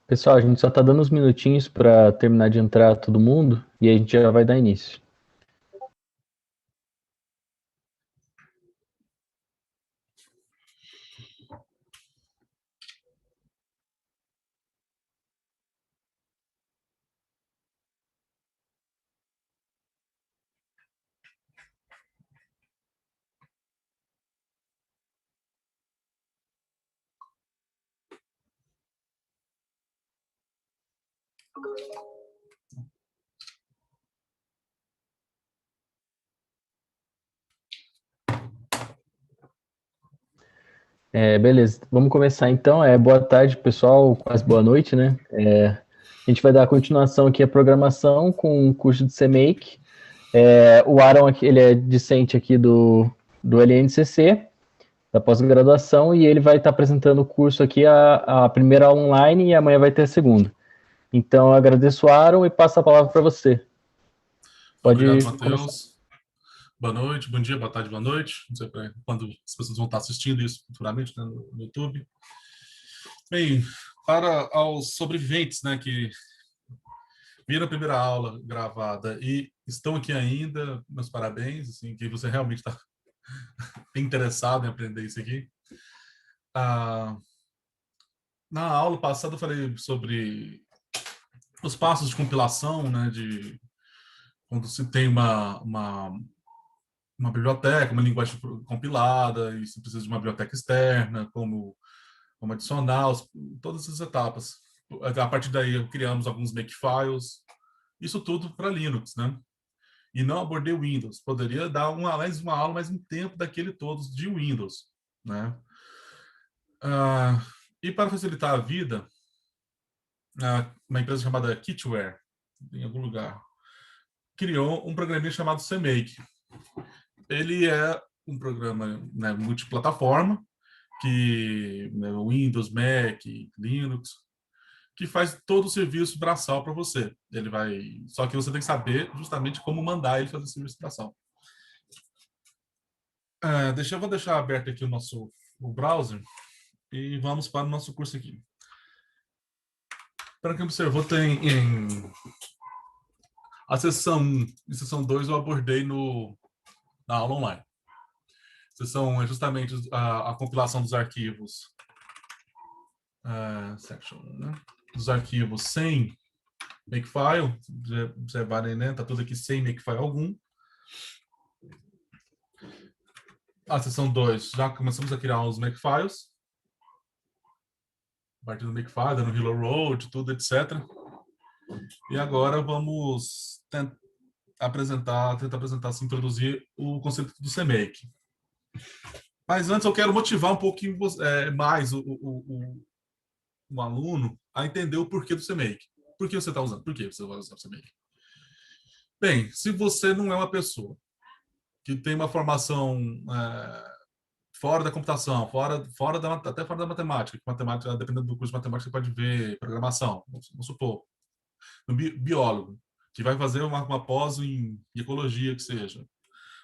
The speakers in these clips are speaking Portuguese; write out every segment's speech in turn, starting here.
Pessoal, a gente só está dando uns minutinhos para terminar de entrar todo mundo e a gente já vai dar início. Beleza, vamos começar então. Boa tarde, pessoal, quase boa noite, né? A gente vai dar continuação aqui à programação com o curso de CMake. O Aaron aqui, ele é discente aqui do LNCC, da pós-graduação, e ele vai estar apresentando o curso aqui, a primeira aula online, e amanhã vai ter a segunda. Então, eu agradeço o Aaron e passo a palavra para você. Obrigado, Pode começar. Matheus. Boa noite, bom dia, boa tarde, boa noite. Não sei quando as pessoas vão estar assistindo isso futuramente, né, no YouTube. Bem, para aos sobreviventes, né, que viram a primeira aula gravada e estão aqui ainda, meus parabéns, assim, que você realmente está interessado em aprender isso aqui. Na aula passada eu falei sobre os passos de compilação, né, de quando se tem uma biblioteca, uma linguagem compilada, e se precisa de uma biblioteca externa, como adicionar, todas essas etapas. A partir daí, criamos alguns makefiles, isso tudo para Linux, né? E não abordei o Windows. Poderia dar mais uma aula, mais um tempo daquele todos de Windows, né? E para facilitar a vida, uma empresa chamada Kitware, em algum lugar, criou um programinha chamado CMake. Ele é um programa, né, multiplataforma, que né, Windows, Mac, Linux, que faz todo o serviço braçal para você. Ele vai, só que você tem que saber justamente como mandar ele fazer o serviço braçal. Eu vou deixar aberto aqui o browser e vamos para o nosso curso aqui. Para quem observou, tem a sessão 1 e sessão 2 eu abordei na aula online. A sessão é justamente a compilação dos arquivos section, né? Dos arquivos sem makefile, observarem, né? Tá tudo aqui sem makefile algum. A seção 2, já começamos a criar os makefiles. A partir do makefile, dando hello road, tudo, etc. E agora vamos tentar apresentar, se introduzir o conceito do CMake. Mas antes eu quero motivar um pouquinho mais o aluno a entender o porquê do CMake. Por que você está usando? Por que você vai usar o CMake? Bem, se você não é uma pessoa que tem uma formação fora da computação, até fora da matemática, dependendo do curso de matemática, você pode ver programação, vamos supor, um biólogo, que vai fazer uma pós em ecologia, que seja,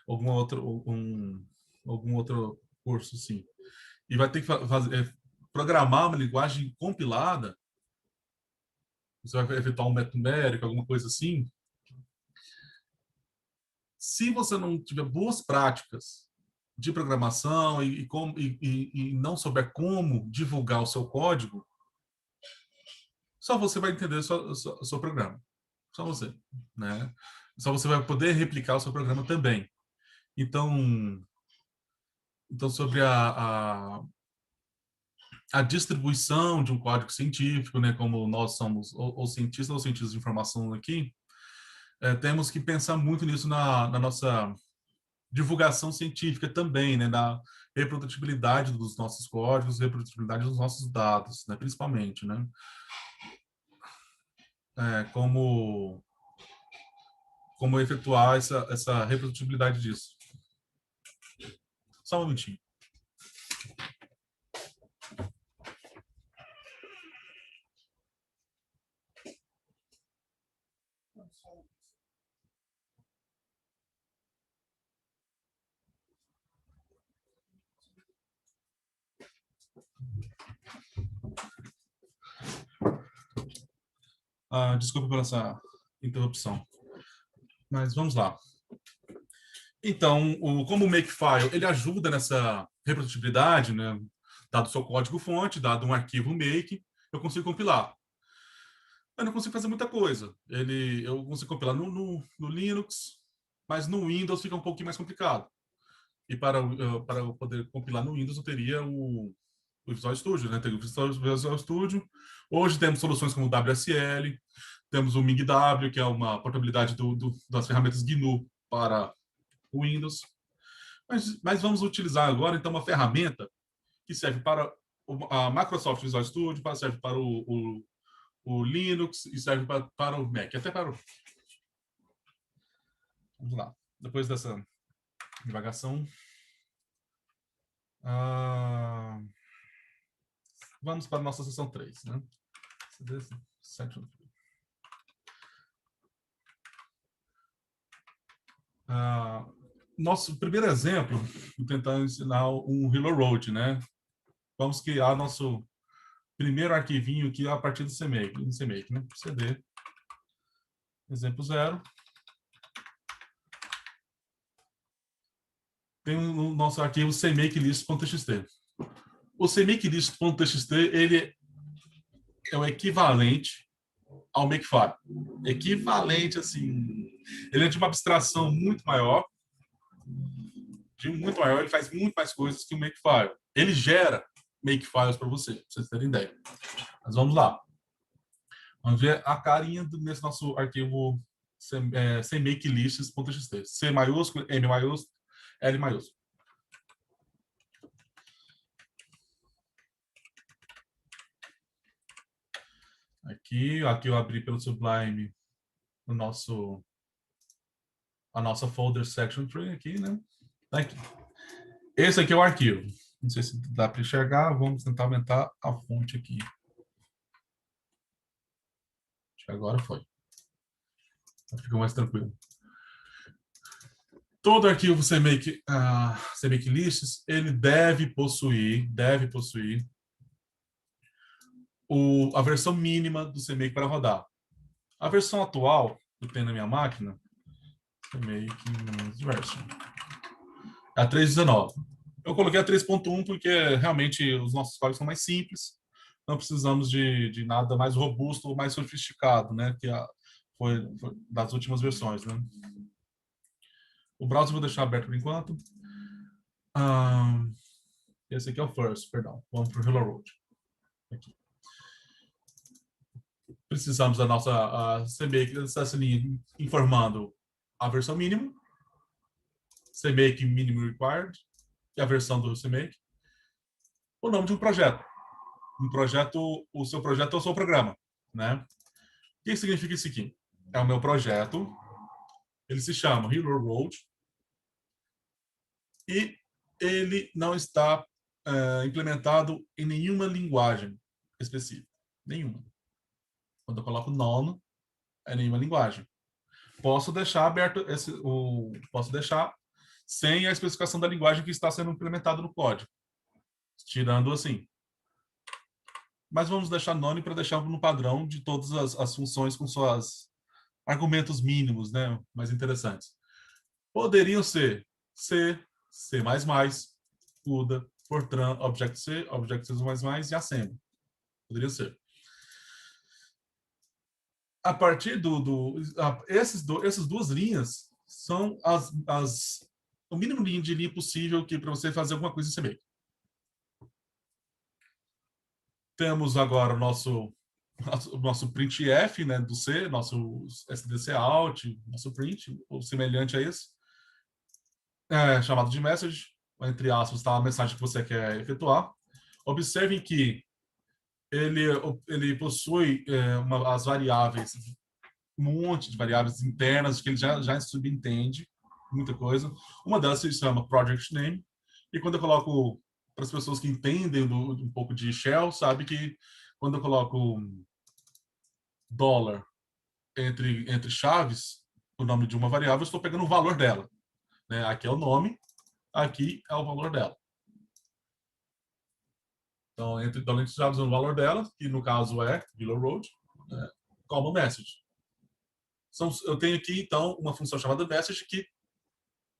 algum outro curso, sim, e vai ter que programar uma linguagem compilada, você vai efetuar um método numérico, alguma coisa assim. Se você não tiver boas práticas de programação e não souber como divulgar o seu código, só você vai entender o seu programa. Só você, né? Só você vai poder replicar o seu programa também. Então sobre a distribuição de um código científico, né, como nós somos ou cientistas ou cientistas de informação aqui, temos que pensar muito nisso na nossa divulgação científica também, né, da reprodutibilidade dos nossos códigos, reprodutibilidade dos nossos dados, né, principalmente, né, como efetuar essa reprodutibilidade disso. Só um minutinho. Desculpa por essa interrupção. Mas vamos lá. Então, como o Makefile, ele ajuda nessa reprodutibilidade, né? Dado o seu código-fonte, dado um arquivo make, eu consigo compilar. Eu não consigo fazer muita coisa. Eu consigo compilar no Linux, mas no Windows fica um pouquinho mais complicado. E para eu poder compilar no Windows, eu teria o Visual Studio, né? Tem o Visual Studio. Hoje temos soluções como o WSL, temos o MingW, que é uma portabilidade das ferramentas GNU para o Windows. Mas vamos utilizar agora, então, uma ferramenta que serve para a Microsoft Visual Studio, serve para o Linux e serve para o Mac, até para o... Vamos lá. Depois dessa divagação, vamos para a nossa seção 3, né? Nosso primeiro exemplo, vou tentar ensinar um Hello Road, né? Vamos criar nosso primeiro arquivinho aqui a partir do CMake, né? CD, exemplo 0. Tem o nosso arquivo cmakelist.txt. O cmakelist.txt, ele é o equivalente ao Makefile. Equivalente, assim, ele é de uma abstração muito maior, ele faz muito mais coisas que o Makefile. Ele gera Makefiles para vocês terem ideia. Mas vamos lá. Vamos ver a carinha nesse nosso arquivo cmakelist.txt. C maiúsculo, M maiúsculo, L maiúsculo. Aqui eu abri pelo Sublime a nossa folder section tree aqui, né? Aqui. Esse aqui é o arquivo. Não sei se dá para enxergar. Vamos tentar aumentar a fonte aqui. Acho que agora foi. Fica mais tranquilo. Todo arquivo cmakelist, ele deve possuir a versão mínima do CMake para rodar. A versão atual que tem na minha máquina, CMake version, é a 3.19. Eu coloquei a 3.1 porque realmente os nossos códigos são mais simples, não precisamos de nada mais robusto ou mais sofisticado, né? Que foi das últimas versões, né? O browser eu vou deixar aberto por enquanto. Esse aqui é o first, perdão. Vamos para o Hello Road. Aqui. Precisamos da nossa CMake, essa linha informando a versão mínima, CMake minimum required, que é a versão do CMake, o nome de um projeto. O seu projeto é o seu programa, né? O que significa isso aqui? É o meu projeto, ele se chama Hello Road, e ele não está implementado em nenhuma linguagem específica. Nenhuma. Quando eu coloco none, é nenhuma linguagem. Posso deixar aberto posso deixar sem a especificação da linguagem que está sendo implementada no código. Tirando assim. Mas vamos deixar none para deixar no padrão de todas as funções com seus argumentos mínimos, né, mais interessantes. Poderiam ser C, C++, CUDA, Fortran, Objective-C, Objective-C++ e Assembly. Poderia ser. A partir essas duas linhas são o mínimo de linha possível para você fazer alguma coisa em CMake. Temos agora o nosso printf, né, do C, nosso SDC out, nosso print, ou semelhante a isso, chamado de message, entre aspas, está a mensagem que você quer efetuar. Observem que ele possui as variáveis, um monte de variáveis internas que ele já subentende, muita coisa. Uma delas se chama project name, e quando eu coloco, para as pessoas que entendem um pouco de shell, sabe que quando eu coloco dólar entre chaves, o nome de uma variável, eu estou pegando o valor dela, né? Aqui é o nome, aqui é o valor dela. Então, entre chaves o valor dela, que no caso é Villa Road, né? Como message. Eu tenho aqui, então, uma função chamada message que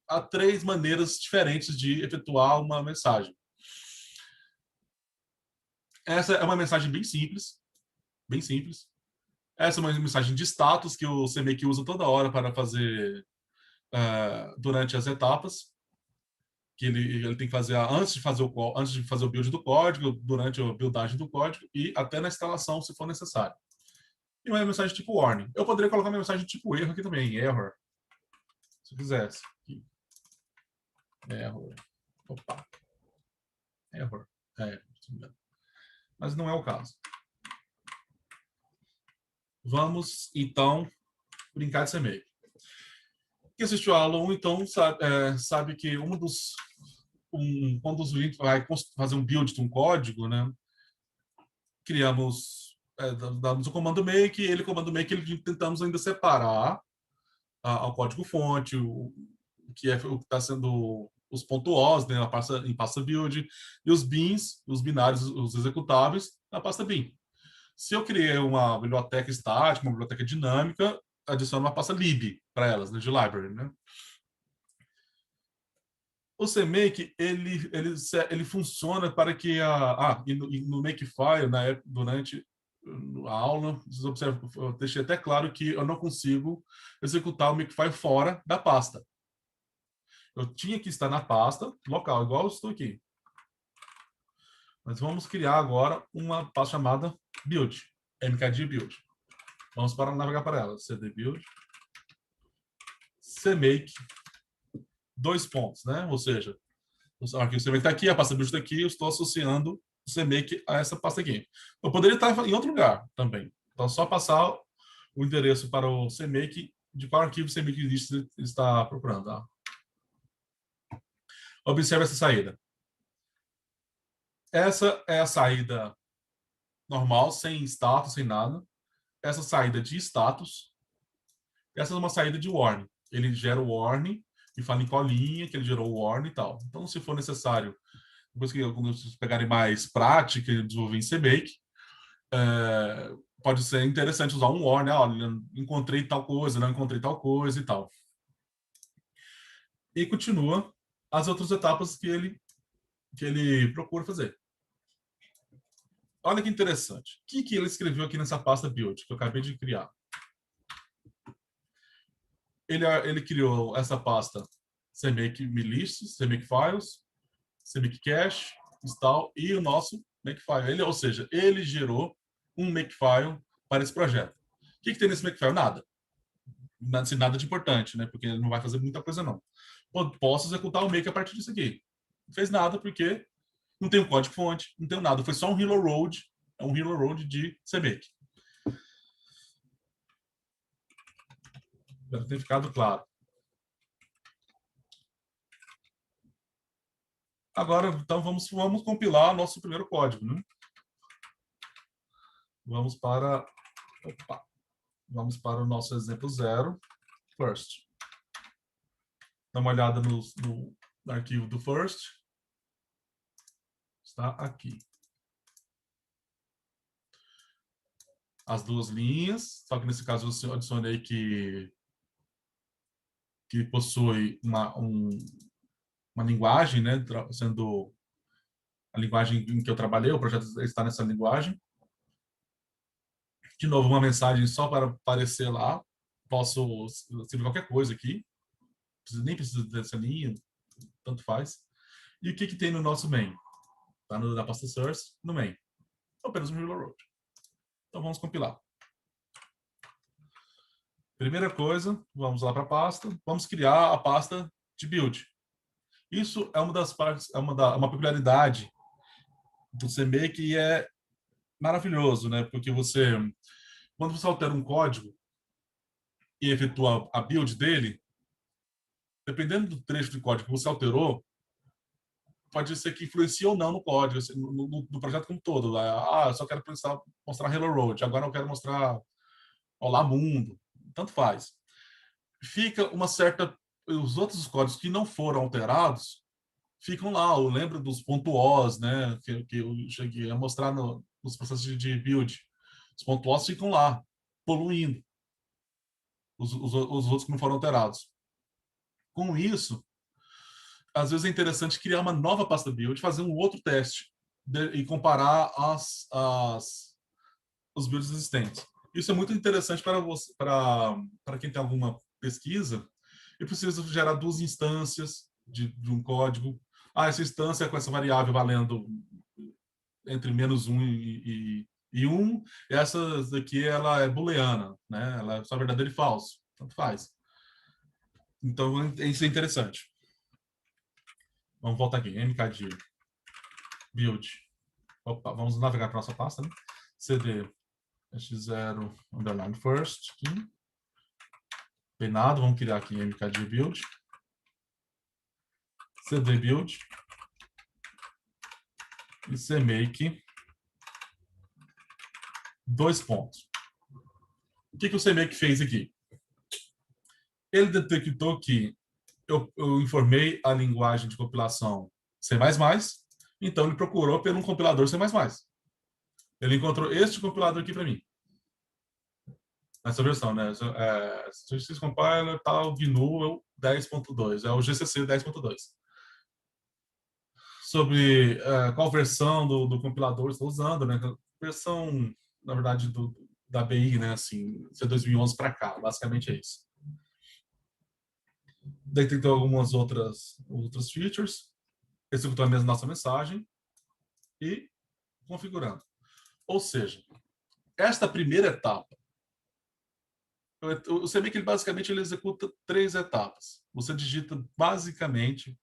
há 3 maneiras diferentes de efetuar uma mensagem. Essa é uma mensagem bem simples, bem simples. Essa é uma mensagem de status que o CMake usa toda hora para fazer durante as etapas, que ele tem que fazer antes de fazer o build do código, durante a buildagem do código e até na instalação, se for necessário. E uma mensagem tipo warning. Eu poderia colocar uma mensagem tipo erro aqui também, error, se eu quisesse. Aqui. Error. Opa. Error. Mas não é o caso. Vamos, então, brincar de CMake. Quem assistiu a aula 1, então, sabe que quando a gente vai fazer um build de um código, né, damos o comando make, tentamos ainda separar o código-fonte, o que está sendo os pontos, né, em pasta build, e os bins, os binários, os executáveis, na pasta bin. Se eu criei uma biblioteca estática, uma biblioteca dinâmica, adiciono uma pasta lib para elas, né, de library, né? O CMake, ele funciona para que no Makefile, durante a aula, vocês observam, eu deixei até claro que eu não consigo executar o Makefile fora da pasta. Eu tinha que estar na pasta local, igual eu estou aqui. Mas vamos criar agora uma pasta chamada build, mkd build. Vamos navegar para ela, cd build, cmake, 2 pontos, né? Ou seja, o arquivo CMake está aqui, a pasta build está aqui, eu estou associando o CMake a essa pasta aqui. Eu poderia estar em outro lugar também. Então, só passar o endereço para o CMake de qual arquivo o CMake está procurando. Tá? Observe essa saída. Essa é a saída normal, sem status, sem nada. Essa saída de status. Essa é uma saída de warning. Ele gera o warning e fala em qual linha que ele gerou o warning e tal. Então, se for necessário, depois que vocês pegarem mais prática e desenvolver em CMake, pode ser interessante usar um warning. Olha, encontrei tal coisa, não encontrei tal coisa e tal. E continua as outras etapas que ele procura fazer. Olha que interessante. O que ele escreveu aqui nessa pasta build, que eu acabei de criar? Ele criou essa pasta CMake lists, CMake files, CMake cache, install e o nosso Makefile. Ou seja, ele gerou um Makefile para esse projeto. O que tem nesse Makefile? Nada. Nada de importante, né? Porque ele não vai fazer muita coisa, não. Posso executar o Make a partir disso aqui. Não fez nada porque não tem um código-fonte, não tem nada. Foi só um Hello Road, é um Hello Road de CMake. Deve ter ficado claro. Agora, então, vamos compilar nosso primeiro código, né? Vamos para o nosso exemplo 0, first. Dá uma olhada no arquivo do first. Está aqui. As 2 linhas, só que nesse caso eu adicionei que possui uma linguagem, né, sendo a linguagem em que eu trabalhei, o projeto está nessa linguagem. De novo, uma mensagem só para aparecer lá. Posso escrever qualquer coisa aqui. Nem precisa dessa linha, tanto faz. E o que tem no nosso main? Está na pasta source, no main. apenas um Hilo Road. Então vamos compilar. Primeira coisa, vamos lá para a pasta, vamos criar a pasta de build. Isso é uma das partes, uma peculiaridade do CMake e é maravilhoso, né? Porque quando você altera um código e efetua a build dele, dependendo do trecho de código que você alterou, pode ser que influencie ou não no código, no projeto como um todo. Eu só quero mostrar Hello Road, agora eu quero mostrar Olá Mundo, tanto faz. Fica uma certa... Os outros códigos que não foram alterados ficam lá. Eu lembro dos .os, né, que eu cheguei a mostrar nos processos de build. Os .os ficam lá, poluindo os outros que não foram alterados. Com isso, às vezes é interessante criar uma nova pasta build, fazer um outro teste e comparar os builds existentes. Isso é muito interessante para quem tem alguma pesquisa e precisa gerar duas instâncias de um código. Essa instância é com essa variável valendo entre -1 e 1. Essa daqui ela é booleana, né? Ela é só verdadeiro e falso. Tanto faz. Então, isso é interessante. Vamos voltar aqui. mkd build. Opa, vamos navegar para a nossa pasta, né? cd x0 underline first. Aqui. Penado, vamos criar aqui mkd build. cd build. E cmake 2 pontos. O que o cmake fez aqui? Ele detectou que eu informei a linguagem de compilação C++, então ele procurou por um compilador C++. Ele encontrou este compilador aqui para mim. Nessa versão, né? GCC Compiler, tal, GNU 10.2, é o GCC 10.2. Sobre qual versão do compilador estou usando, né? Versão, na verdade, da ABI, né? Assim, de 2011 para cá, basicamente é isso. Detectou algumas outras features, executou a nossa mensagem e configurando. Ou seja, esta primeira etapa, o CMake basicamente ele executa 3 etapas. Você digita basicamente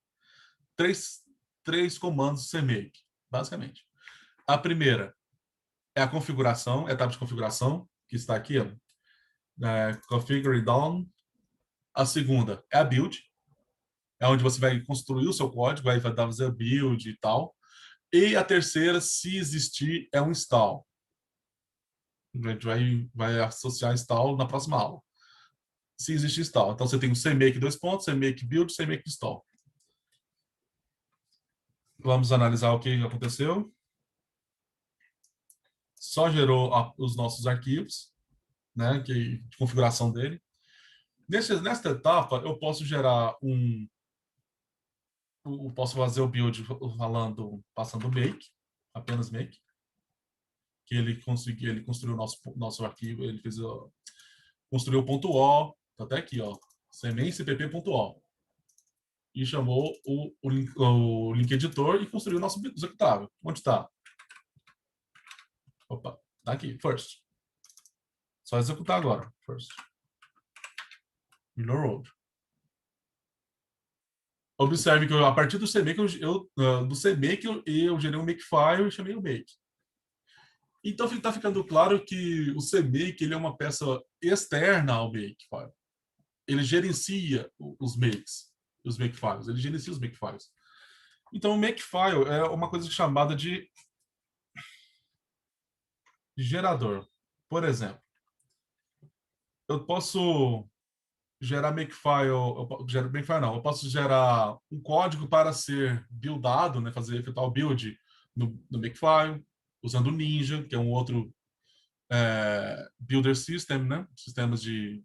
três comandos CMake, basicamente. A primeira é a configuração, a etapa de configuração, que está aqui, ó, configure down. A segunda é a build, é onde você vai construir o seu código, aí vai dar fazer build e tal. E a terceira, se existir, é um install. A gente vai associar install na próxima aula. Se existe install. Então, você tem o cmake 2 pontos, cmake build, cmake install. Vamos analisar o que aconteceu. Só gerou os nossos arquivos, né, de configuração dele. Nesta etapa, eu posso gerar eu posso fazer o build passando make, apenas make, que ele construiu o nosso arquivo, ele construiu o .o, tá até aqui, ó, cmake.cpp.o, e chamou o link editor e construiu o nosso executável. Onde está? Opa, tá aqui, first. Só executar agora, first. Hilo Road. Observe que a partir do CMake, eu gerei um makefile e chamei o make. Então, está ficando claro que o CMake ele é uma peça externa ao makefile. Ele gerencia os makefiles. Ele gerencia os makefiles. Então, o makefile é uma coisa chamada de gerador. Por exemplo, eu posso gerar makefile, eu posso gerar um código para ser buildado, né, efetuar o build no makefile, usando o Ninja, que é um outro builder system, né, sistemas de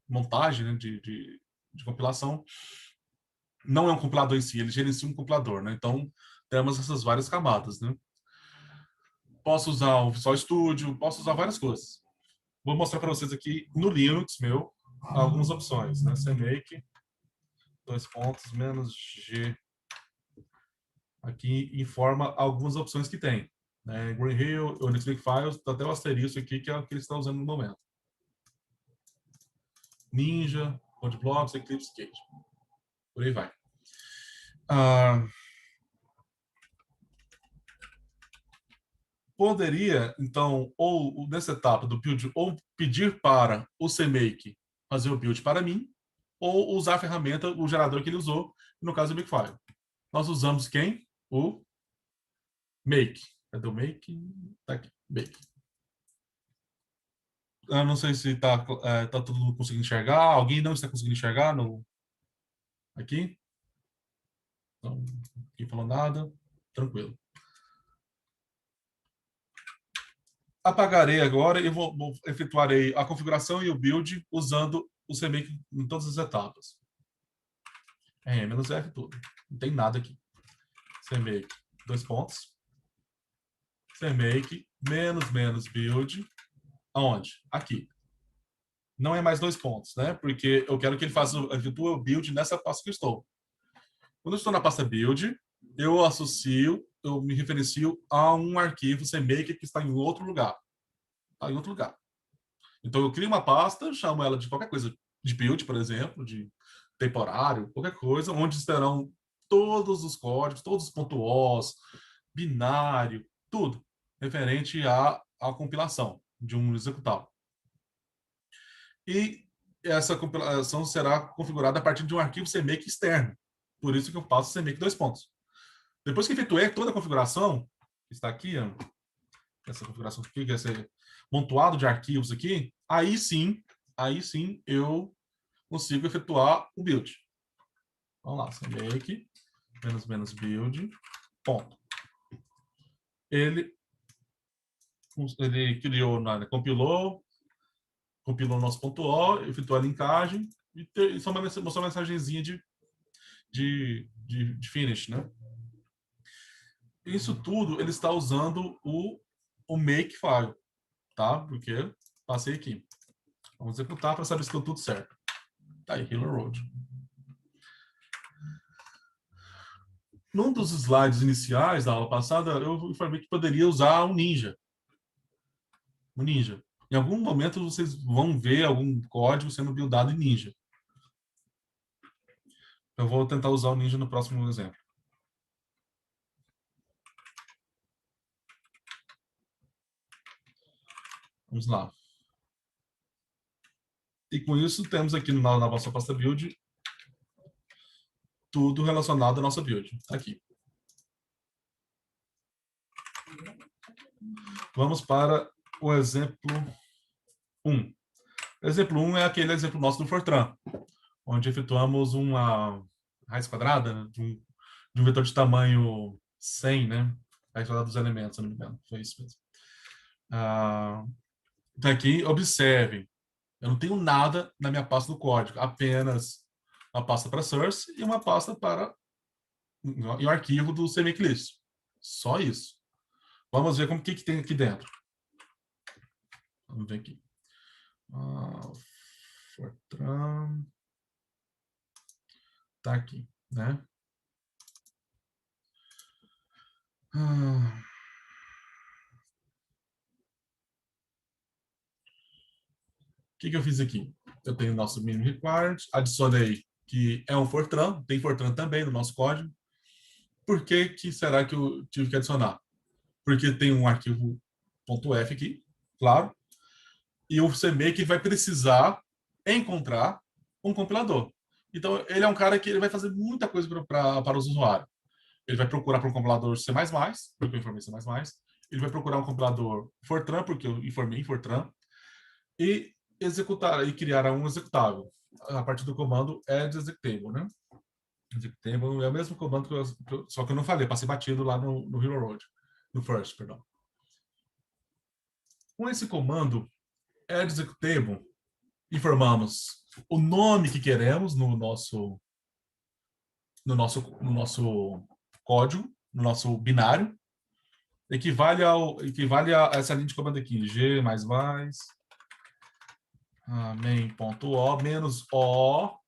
montagem, né, de compilação. Não é um compilador em si, ele gerencia um compilador, né, então temos essas várias camadas, né. Posso usar o Visual Studio, posso usar várias coisas. Vou mostrar para vocês aqui no Linux meu algumas opções, né? CMake, -G. Aqui informa algumas opções que tem. né? Green Hill, Unix Files, tá até o asterisco aqui, que é o que ele está usando no momento. Ninja, CodeBlocks, Eclipse, Skate. Por aí vai. Poderia, então, ou nessa etapa do build, ou pedir para o CMake fazer o build para mim, ou usar a ferramenta, o gerador que ele usou, no caso do Makefile. Nós usamos quem? O Make. Cadê o Make? Tá aqui, Make. Eu não sei se tá todo mundo conseguindo enxergar. Alguém não está conseguindo enxergar aqui? Então, ninguém falou nada. Tranquilo. Apagarei agora e efetuarei a configuração e o build usando o CMake em todas as etapas. -F tudo. Não tem nada aqui. CMake, 2 pontos. CMake, --build. Aonde? Aqui. Não é mais 2 pontos, né? Porque eu quero que ele faça o build nessa pasta que eu estou. Quando eu estou na pasta build, eu me referencio a um arquivo CMake que está em outro lugar. Está em outro lugar. Então eu crio uma pasta, chamo ela de qualquer coisa, de build, por exemplo, de temporário, qualquer coisa, onde estarão todos os códigos, todos os .os, binário, tudo referente à compilação de um executável. E essa compilação será configurada a partir de um arquivo CMake externo. Por isso que eu passo CMake 2 pontos. Depois que efetuei toda a configuração, que está aqui, essa configuração aqui, que é esse montoado de arquivos aqui, aí sim eu consigo efetuar o build. Vamos lá, CMake, --build, ponto. Ele criou, compilou o nosso .o, efetuou a linkagem e só mostrou uma mensagenzinha de finish, né? Isso tudo ele está usando o Makefile, tá? Porque passei aqui. Vamos executar para saber se deu tudo certo. Tá aí, Hilo Road. Num dos slides iniciais da aula passada, eu informei que poderia usar um Ninja. Um Ninja. Em algum momento vocês vão ver algum código sendo buildado em Ninja. Eu vou tentar usar o Ninja no próximo exemplo. Vamos lá. E com isso, temos aqui na nossa pasta build tudo relacionado à nossa build. Aqui. Vamos para o exemplo 1. O exemplo 1 é aquele exemplo nosso do Fortran, onde efetuamos uma raiz quadrada de um vetor de tamanho 100, né? Raiz quadrada dos elementos, se não me engano. Foi isso mesmo. Então aqui, observem, eu não tenho nada na minha pasta do código, apenas uma pasta para source e uma pasta para e o arquivo do CMakeList. Só isso. Vamos ver como que tem aqui dentro. Vamos ver aqui. Fortran. Tá aqui, né? O que eu fiz aqui? Eu tenho o nosso minimum required, adicionei que é um Fortran, tem Fortran também no nosso código. Por que será que eu tive que adicionar? Porque tem um arquivo .f aqui, claro, e o CMake vai precisar encontrar um compilador. Então, ele é um cara que ele vai fazer muita coisa para os usuários. Ele vai procurar por um compilador C++, porque eu informei C++. Ele vai procurar um compilador Fortran, porque eu informei em Fortran. E executar e criar um executável a partir do comando add executable, né? Executable é o mesmo comando só que eu não falei, passei batido lá no Hero Road, no first, perdão. Com esse comando add executable, informamos o nome que queremos no nosso código, no nosso binário, equivale a essa linha de comando aqui, g++, main.o menos o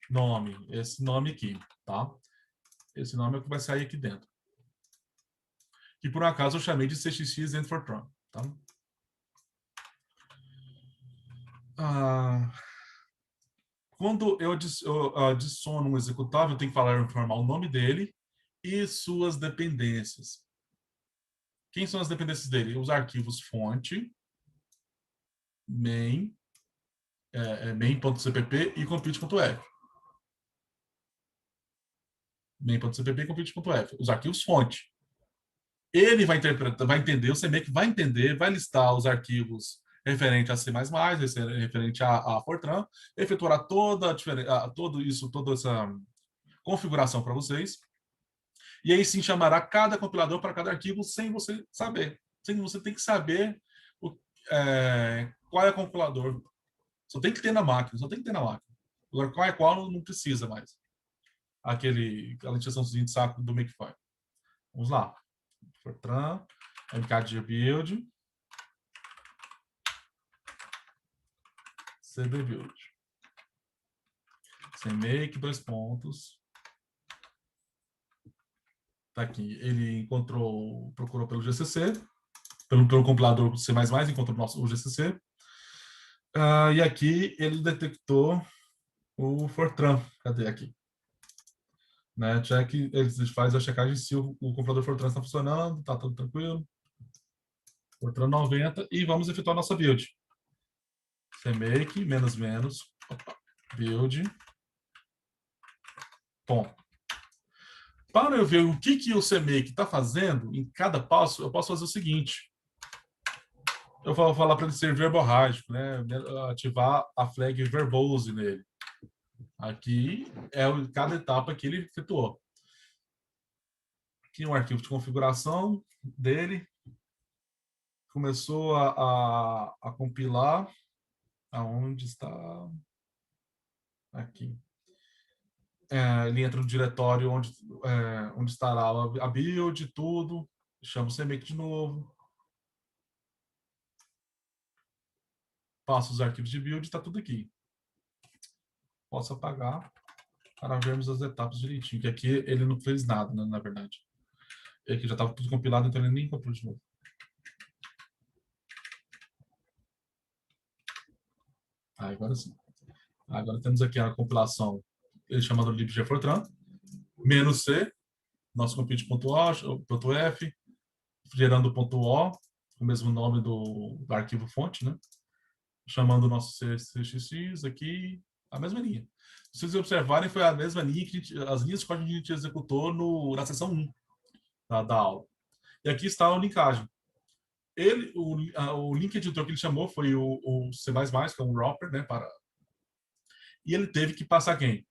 nome, esse nome aqui, tá? Esse nome é o que vai sair aqui dentro. que por um acaso eu chamei de CXX and Fortran. Tá? Quando eu adiciono um executável, eu tenho que informar o nome dele e suas dependências. Quem são as dependências dele? Os arquivos fonte, main, main.cpp e compute.f. Main.cpp e compute.f. Os arquivos fonte. Ele vai interpretar, vai entender, o CMake vai entender, vai listar os arquivos referente a C++, referente a Fortran, efetuará toda essa configuração para vocês, e aí sim chamará cada compilador para cada arquivo sem você saber. Sem você tem que saber qual é o compilador. Só tem que ter na máquina, só tem que ter na máquina. Agora, qual é qual, não precisa mais. Aquela injeçãozinha de saco do Makefile. Vamos lá. Fortran, mkdir build, cd build. CMake, 2 pontos. Tá aqui. Ele procurou pelo GCC, pelo compilador C++, encontrou o GCC. E aqui ele detectou o Fortran. Cadê aqui? Né? Ele faz a checagem se o compilador Fortran está funcionando, está tudo tranquilo. Fortran 90 e vamos efetuar nossa build. CMake, build. Bom. Para eu ver o que o CMake está fazendo em cada passo, eu posso fazer o seguinte. Eu vou falar para ele ser verborrágico, né? Ativar a flag verbose nele. Aqui é cada etapa que ele efetuou. Aqui um arquivo de configuração dele. Começou a compilar. Aonde está? Aqui. Ele entra no diretório onde estará a build, tudo. Chama o CMake de novo. Passa os arquivos de build, está tudo aqui. Posso apagar para vermos as etapas direitinho. Que aqui ele não fez nada, né, na verdade. Aqui já estava tudo compilado, então ele nem compilou de novo. Agora sim. Agora temos aqui a compilação, ele chamado libgfortran, -c, nosso compute.f, gerando .o, o mesmo nome do arquivo fonte, né? Chamando o nosso CXX aqui, a mesma linha. Se vocês observarem, foi a mesma linha as linhas de código que a gente executou na seção 1 da aula. E aqui está a linkagem. O link editor que ele chamou foi o C++, que é um wrapper, né, e ele teve que passar quem?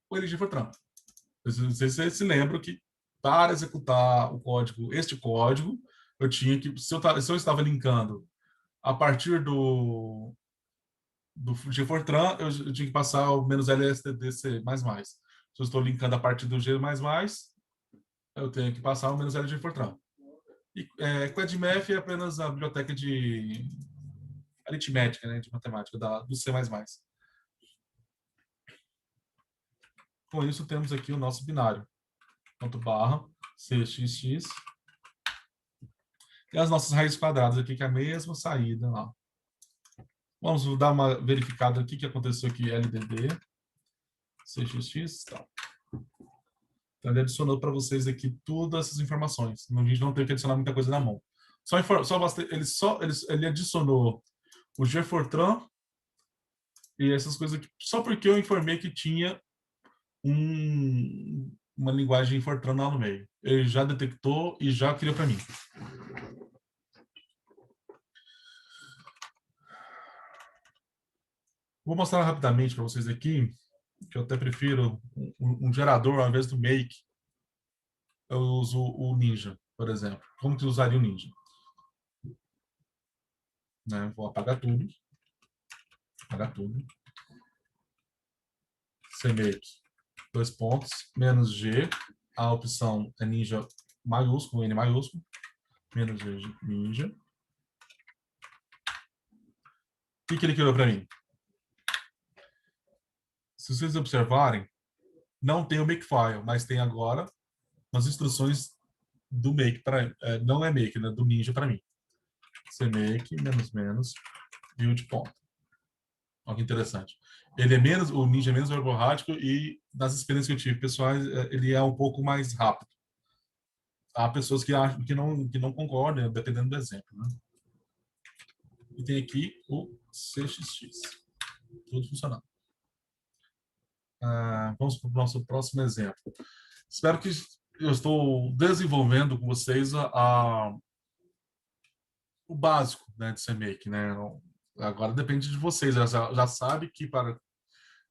O LG Fortran. Não sei se vocês se lembram que para executar este código, eu tinha que, se eu estava linkando a partir do Gfortran, eu tinha que passar o -lstdc++. Se eu estou linkando a partir do G++, eu tenho que passar o -l Gfortran. E CladMath é apenas a biblioteca de aritmética, né, de matemática do C++. Com isso, temos aqui o nosso binário. ./cxx. E as nossas raízes quadradas aqui, que é a mesma saída lá. Vamos dar uma verificada aqui que aconteceu aqui, LDD, cxx, tá. Então, ele adicionou para vocês aqui todas essas informações. A gente não teve que adicionar muita coisa na mão. Ele adicionou o Gfortran e essas coisas aqui, só porque eu informei que tinha uma linguagem Fortran lá no meio. Ele já detectou e já criou para mim. Vou mostrar rapidamente para vocês aqui, que eu até prefiro um gerador ao invés do make. Eu uso o Ninja, por exemplo. Como que eu usaria o Ninja? Né? Vou apagar tudo. Apagar tudo. CMake, 2 pontos, -g. A opção é Ninja maiúsculo, N maiúsculo. -g, Ninja. O que ele criou para mim? Se vocês observarem, não tem o Makefile, mas tem agora as instruções do make para não é make, né? Do Ninja para mim. CMake --, build ponto. Olha que interessante. Ele é menos, o Ninja é menos verborrático e nas experiências que eu tive pessoais, ele é um pouco mais rápido. Há pessoas que acham que não concordam, dependendo do exemplo, né? E tem aqui o CXX. Tudo funcionando. Vamos para o nosso próximo exemplo. Espero que eu estou desenvolvendo com vocês o básico, né, de CMake, né? Agora depende de vocês. Já sabe que para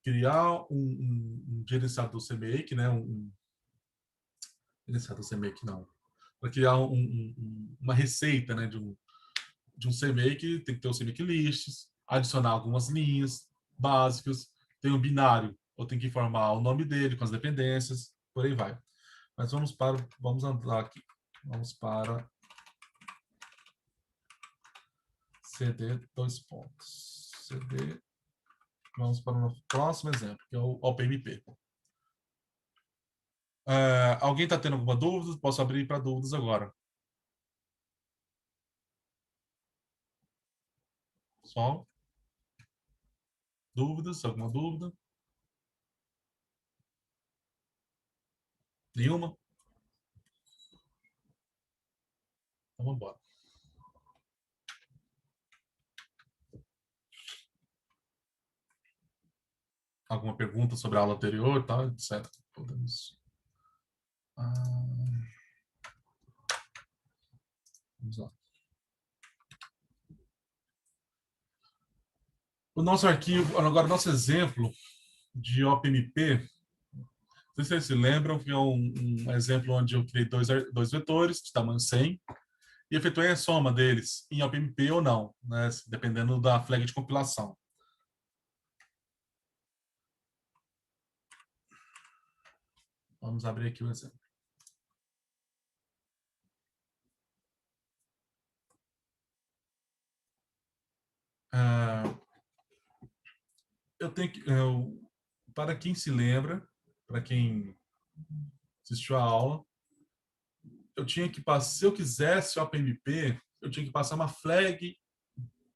criar um gerenciador CMake, né? Gerenciador CMake não. Para criar uma receita, né, de um CMake, tem que ter o CMake lists, adicionar algumas linhas básicas, tem um binário, ou tem que informar o nome dele com as dependências, por aí vai. Mas vamos andar aqui. Vamos para CD dois pontos. CD. Vamos para o próximo exemplo, que é o OpenMP. Alguém está tendo alguma dúvida? Posso abrir para dúvidas agora. Pessoal? Dúvidas? Alguma dúvida? Nenhuma? Então vamos embora. Alguma pergunta sobre a aula anterior, tá? Etc. Podemos. Vamos lá. O nosso arquivo, agora o nosso exemplo de OpenMP, não sei se vocês se lembram, que é um exemplo onde eu criei dois vetores de tamanho 100 e efetuei a soma deles em OpenMP ou não, né? Dependendo da flag de compilação. Vamos abrir aqui o exemplo. Eu tenho que, para quem se lembra, para quem assistiu a aula, eu tinha que passar, se eu quisesse o OpenMP, eu tinha que passar uma flag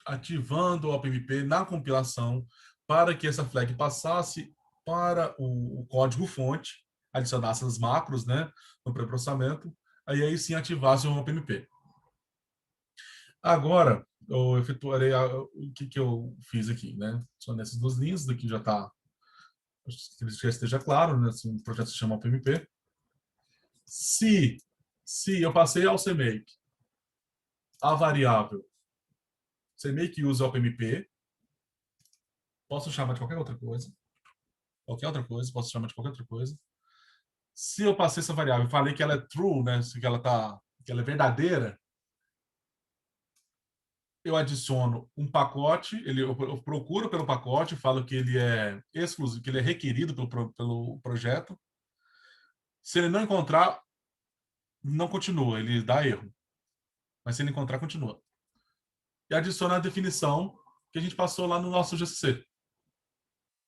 ativando o OpenMP na compilação para que essa flag passasse para o código-fonte, adicionasse as macros, né, no pré-processamento, aí sim ativasse o OpenMP. Agora, eu efetuarei o que eu fiz aqui, né? São nessas duas linhas, daqui já está, que já esteja claro, né? Assim, o projeto se chama OpenMP. Se eu passei ao CMake a variável CMake usa OpenMP, posso chamar de qualquer outra coisa, posso chamar de qualquer outra coisa. Se eu passei essa variável, falei que ela é true, né? Que ela é verdadeira, eu adiciono um pacote, eu procuro pelo pacote, falo que ele é exclusivo, que ele é requerido pelo projeto. Se ele não encontrar, não continua, ele dá erro. Mas se ele encontrar, continua. E adiciona a definição que a gente passou lá no nosso GCC,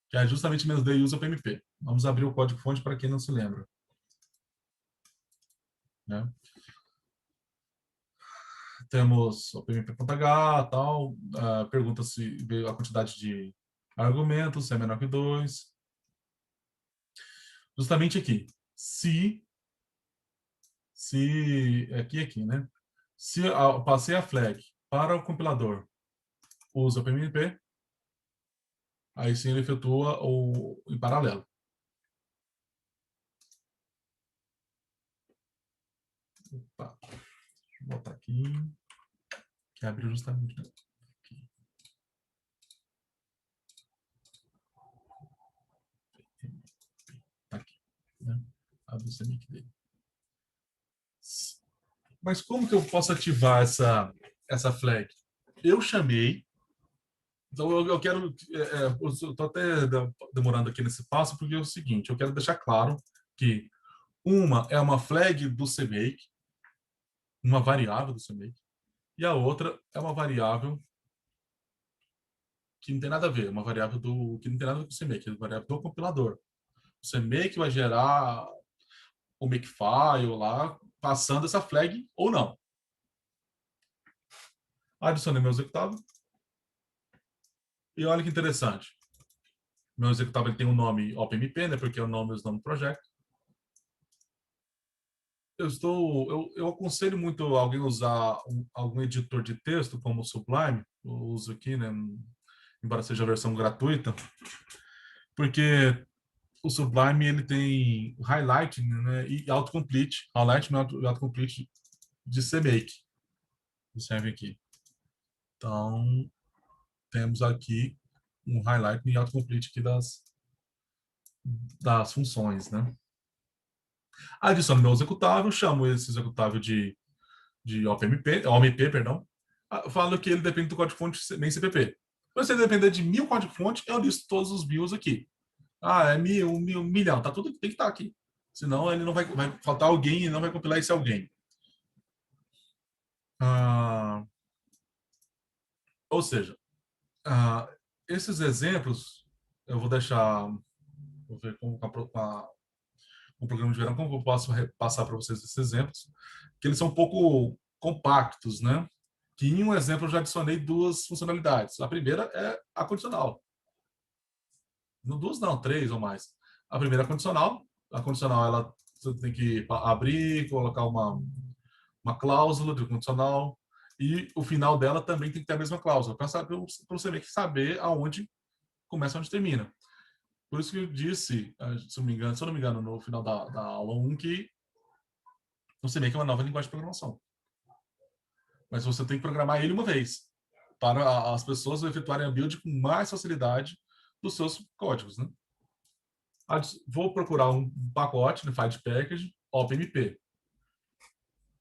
que é justamente -d usa PMP. Vamos abrir o código-fonte para quem não se lembra. Né? Temos o PMP.h, tal, pergunta se a quantidade de argumentos, se é menor que 2. Justamente aqui. Se aqui, né? Se eu passei a flag para o compilador, usa o PMP, aí sim ele efetua em paralelo. Opa, deixa eu botar aqui, que abriu justamente. Aqui. Tá aqui, né? Abre o CMake dele. Mas como que eu posso ativar essa flag? Eu chamei. Então, eu quero. Eu estou até demorando aqui nesse passo, porque é o seguinte: eu quero deixar claro que uma é uma flag do CMake, uma variável do CMake, e a outra é uma variável que não tem nada a ver, uma variável que não tem nada a ver com o CMake, é uma variável do compilador. O CMake vai gerar o makefile lá passando essa flag ou não. Adicionei meu executável. E olha que interessante. Meu executável ele tem um nome OpenMP, né? Porque é o nome do projeto. Eu aconselho muito alguém usar algum editor de texto, como o Sublime. Eu uso aqui, né? Embora seja a versão gratuita. Porque o Sublime ele tem highlight, né? E autocomplete. Highlight e autocomplete de CMake. Serve aqui. Então, temos aqui um highlight e autocomplete aqui das funções, né? Adiciono meu executável, chamo esse executável de OMP, perdão. Falo que ele depende do código-fonte nem CPP. Se ele depender de 1000 código-fonte, eu listo todos os BIOS aqui. É 1000, 1000, 1.000.000, tá tudo tem que estar aqui. Senão ele não vai faltar alguém e não vai compilar esse alguém. Ou seja, esses exemplos eu vou deixar, vou ver com o programa de verão, como eu posso passar para vocês esses exemplos, que eles são um pouco compactos, né? Que em um exemplo eu já adicionei duas funcionalidades. A primeira é a condicional. Duas não, três ou mais. A primeira é a condicional. A condicional, ela você tem que abrir, colocar uma cláusula de condicional, e o final dela também tem que ter a mesma cláusula, para você meio que saber aonde começa e onde termina. Por isso que eu disse, se eu não me engano, no final da aula 1, que o CMake é uma nova linguagem de programação. Mas você tem que programar ele uma vez, para as pessoas efetuarem a build com mais facilidade dos seus códigos, né? Vou procurar um pacote, no File Package, OpenMP.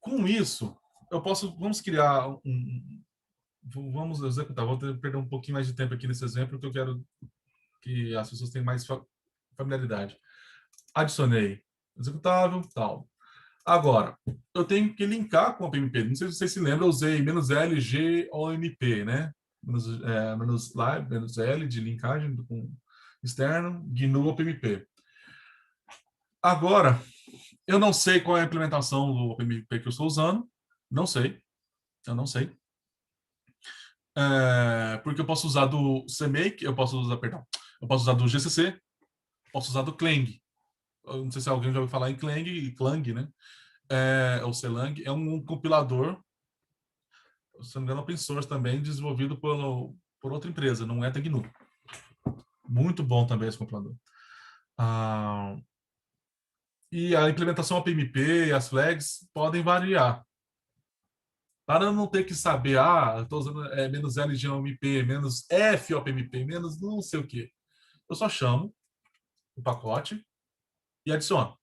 Com isso, vamos criar vamos executar. Vou perder um pouquinho mais de tempo aqui nesse exemplo, porque eu quero que as pessoas tenham mais familiaridade. Adicionei executável, tal. Agora, eu tenho que linkar com o OpenMP. Não sei se vocês se lembram, eu usei "-lg-omp", né? "-l" de linkagem com externo, GNU OpenMP. Agora, eu não sei qual é a implementação do OpenMP que eu estou usando. Não sei. Eu não sei. Porque eu posso usar do CMake, eu posso usar do GCC, posso usar do Clang. Eu não sei se alguém já ouviu falar em Clang, né? O Clang é um compilador, se não me engano, open source também, desenvolvido por outra empresa, não é da GNU. Muito bom também esse compilador. E a implementação OpenMP e as flags podem variar. Para não ter que saber, estou usando menos "-lg-omp", menos "-f-opmp", menos não sei o quê. Eu só chamo o pacote e adiciono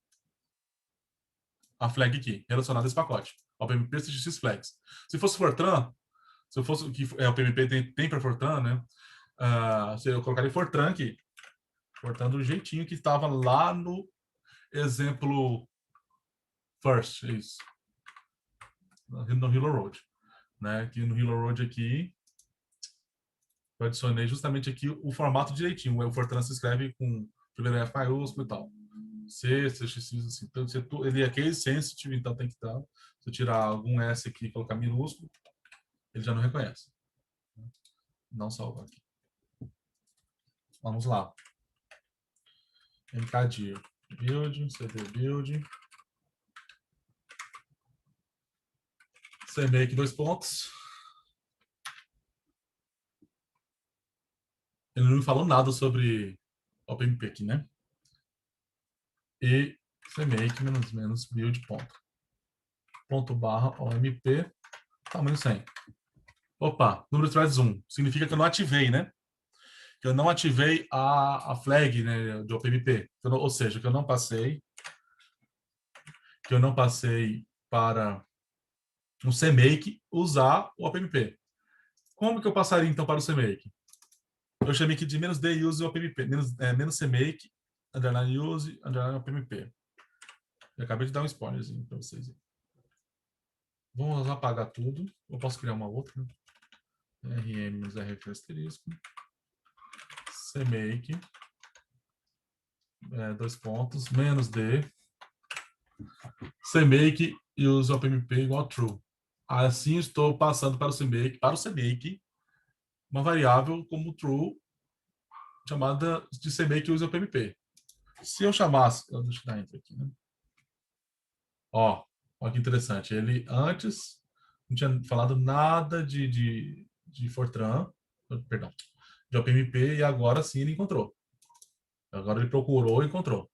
a flag aqui, relacionada a esse pacote. OpenMP CGX flags. Se fosse Fortran, se fosse o que o PMP tem para Fortran, né? Eu colocaria Fortran aqui. Fortran do jeitinho que estava lá no exemplo first, isso. No Hello Road. Né? Aqui no Hello Road aqui, eu adicionei justamente aqui o formato direitinho. O Fortran se escreve com primeiro F maiúsculo e tal. C, CX, assim. Então, ele é case sensitive, então tem que estar. Se eu tirar algum S aqui e colocar minúsculo, ele já não reconhece. Não salva aqui. Vamos lá. mkdir build, cd build, CMake 2 pontos. Ele não me falou nada sobre OpenMP aqui, né? E CMake menos build ponto barra OMP, tamanho 100. Opa, número de threads 1. Significa que eu não ativei, né? Que eu não ativei a flag, né, de OpenMP. Ou seja, que eu não passei para um CMake usar o OpenMP. Como que eu passaria, então, para o CMake? Eu chamei aqui de "-d use OpenMP", menos CMake, underline use, underline OpenMP. Eu acabei de dar um spoilerzinho para vocês. Vamos apagar tudo. Eu posso criar uma outra. rm-rf asterisco. CMake. 2 pontos. -d. CMake e uso OpenMP igual true. Assim, estou passando para o CMake, uma variável como true, chamada de CMake use OpenMP. Se eu chamasse... Deixa eu dar enter aqui, né? Ó que interessante. Ele antes não tinha falado nada de Fortran, perdão, de OpenMP, e agora sim ele encontrou. Agora ele procurou e encontrou.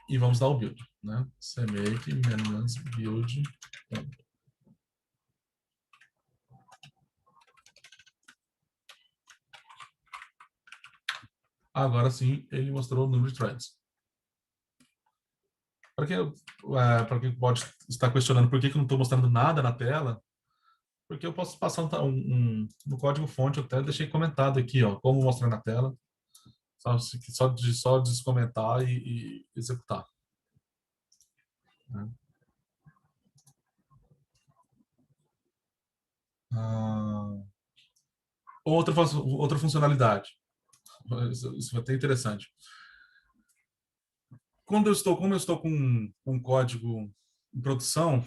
E vamos dar o build, né? CMake -build. Agora sim ele mostrou o número de threads. Para quem pode estar questionando por que eu não estou mostrando nada na tela, porque eu posso passar no código-fonte, eu até deixei comentado aqui, ó, como mostrar na tela, só descomentar e executar. Né? Outra funcionalidade, isso vai ter interessante. Como eu estou com um código em produção,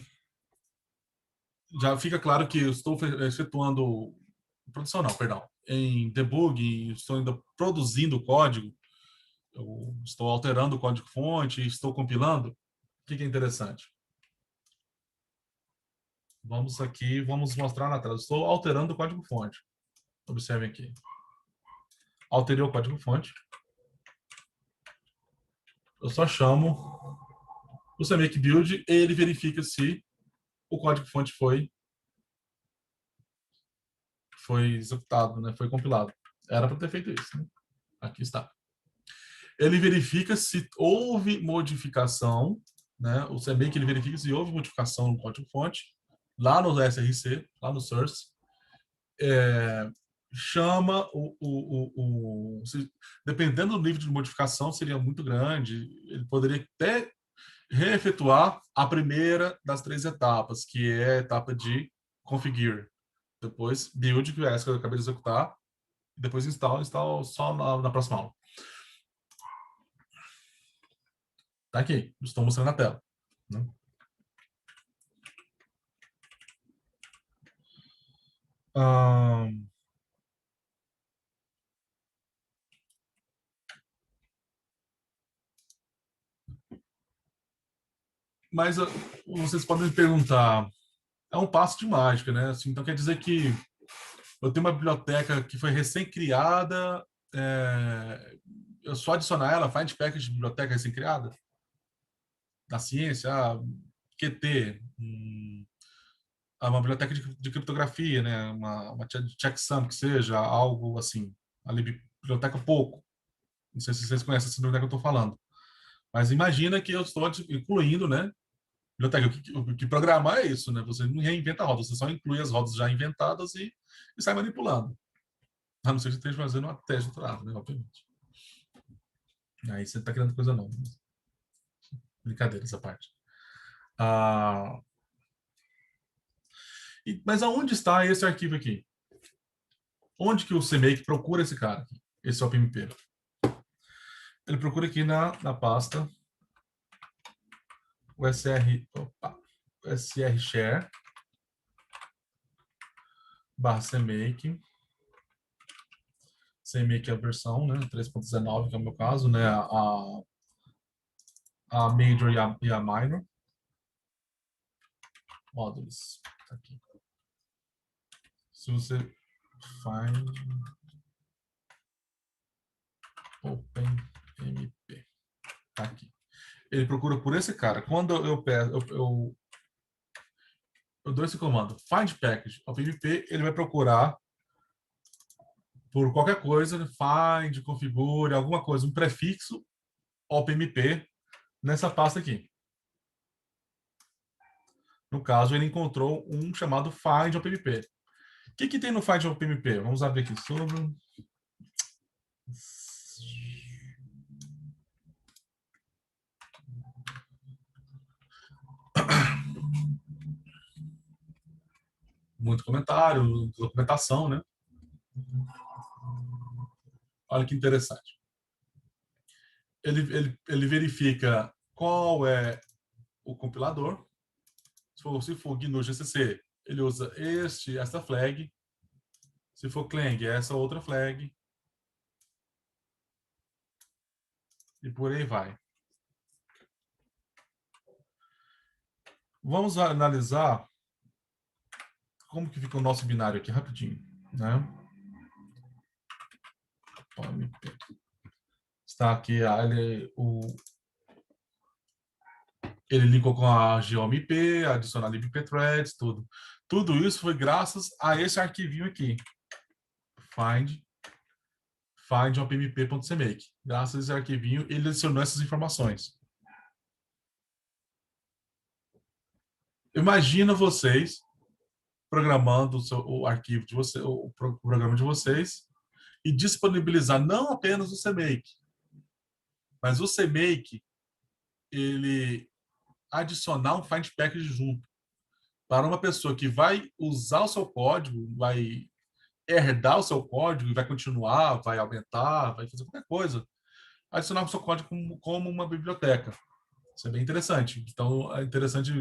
já fica claro que eu estou efetuando produção não, perdão, em debug, estou ainda produzindo o código, eu estou alterando o código-fonte, estou compilando. O que é interessante? Vamos mostrar na tela. Estou alterando o código-fonte. Observem aqui. Alterei o código-fonte. Eu só chamo o CMake build e ele verifica se o código-fonte foi executado, né? Foi compilado. Era para ter feito isso. Né? Aqui está. Ele verifica se houve modificação, né? O CMake ele verifica se houve modificação no código-fonte, lá no SRC, lá no source, chama dependendo do nível de modificação, seria muito grande, ele poderia até reefetuar a primeira das 3 etapas, que é a etapa de configure. Depois build, que é essa que eu acabei de executar, e depois install só na próxima aula. Tá aqui, estou mostrando na tela. Né? Mas vocês podem me perguntar, é um passo de mágica, né? Assim, então quer dizer que eu tenho uma biblioteca que foi recém-criada, eu só adicionar ela, find package de biblioteca recém-criada? Da ciência, Qt, uma biblioteca de criptografia, né? Uma checksum, que seja, algo assim. A biblioteca pouco. Não sei se vocês conhecem essa biblioteca que eu estou falando. Mas imagina que eu estou incluindo, né? Biblioteca, o que programar é isso, né? Você não reinventa a roda, você só inclui as rodas já inventadas e sai manipulando. A não ser que você esteja fazendo uma tese de doutorado, né? Obviamente. Aí você está criando coisa nova. Brincadeira essa parte. Mas aonde está esse arquivo aqui? Onde que o CMake procura esse cara aqui? Esse OpenMP? Ele procura aqui na pasta usr share /CMake. CMake é a versão, né? 3.19, que é o meu caso, né? A major e a minor. Módulos. Tá aqui. Se você find OpenMP. Tá aqui. Ele procura por esse cara. Quando eu dou esse comando, find package OpenMP, ele vai procurar por qualquer coisa, find, configure, alguma coisa, um prefixo OpenMP nessa pasta aqui. No caso, ele encontrou um chamado find OpenMP. O que tem no find OpenMP? Vamos abrir aqui sobre... Muito comentário, documentação, né? Olha que interessante. Ele verifica qual é o compilador. Se for GNU GCC, ele usa esta flag. Se for Clang, é essa outra flag. E por aí vai. Vamos analisar como que fica o nosso binário aqui rapidinho, né? Está aqui ele linkou com a GeoMP, adicionar libpthreads, tudo. Tudo isso foi graças a esse arquivinho aqui. Find opmp.cmake. Graças a esse arquivinho, ele adicionou essas informações. Imagina vocês programando o arquivo de vocês, o programa de vocês, e disponibilizar não apenas o CMake, mas o CMake, ele adicionar um find package junto. Para uma pessoa que vai usar o seu código, vai herdar o seu código, vai continuar, vai aumentar, vai fazer qualquer coisa, adicionar o seu código como uma biblioteca. Isso é bem interessante. Então, é interessante.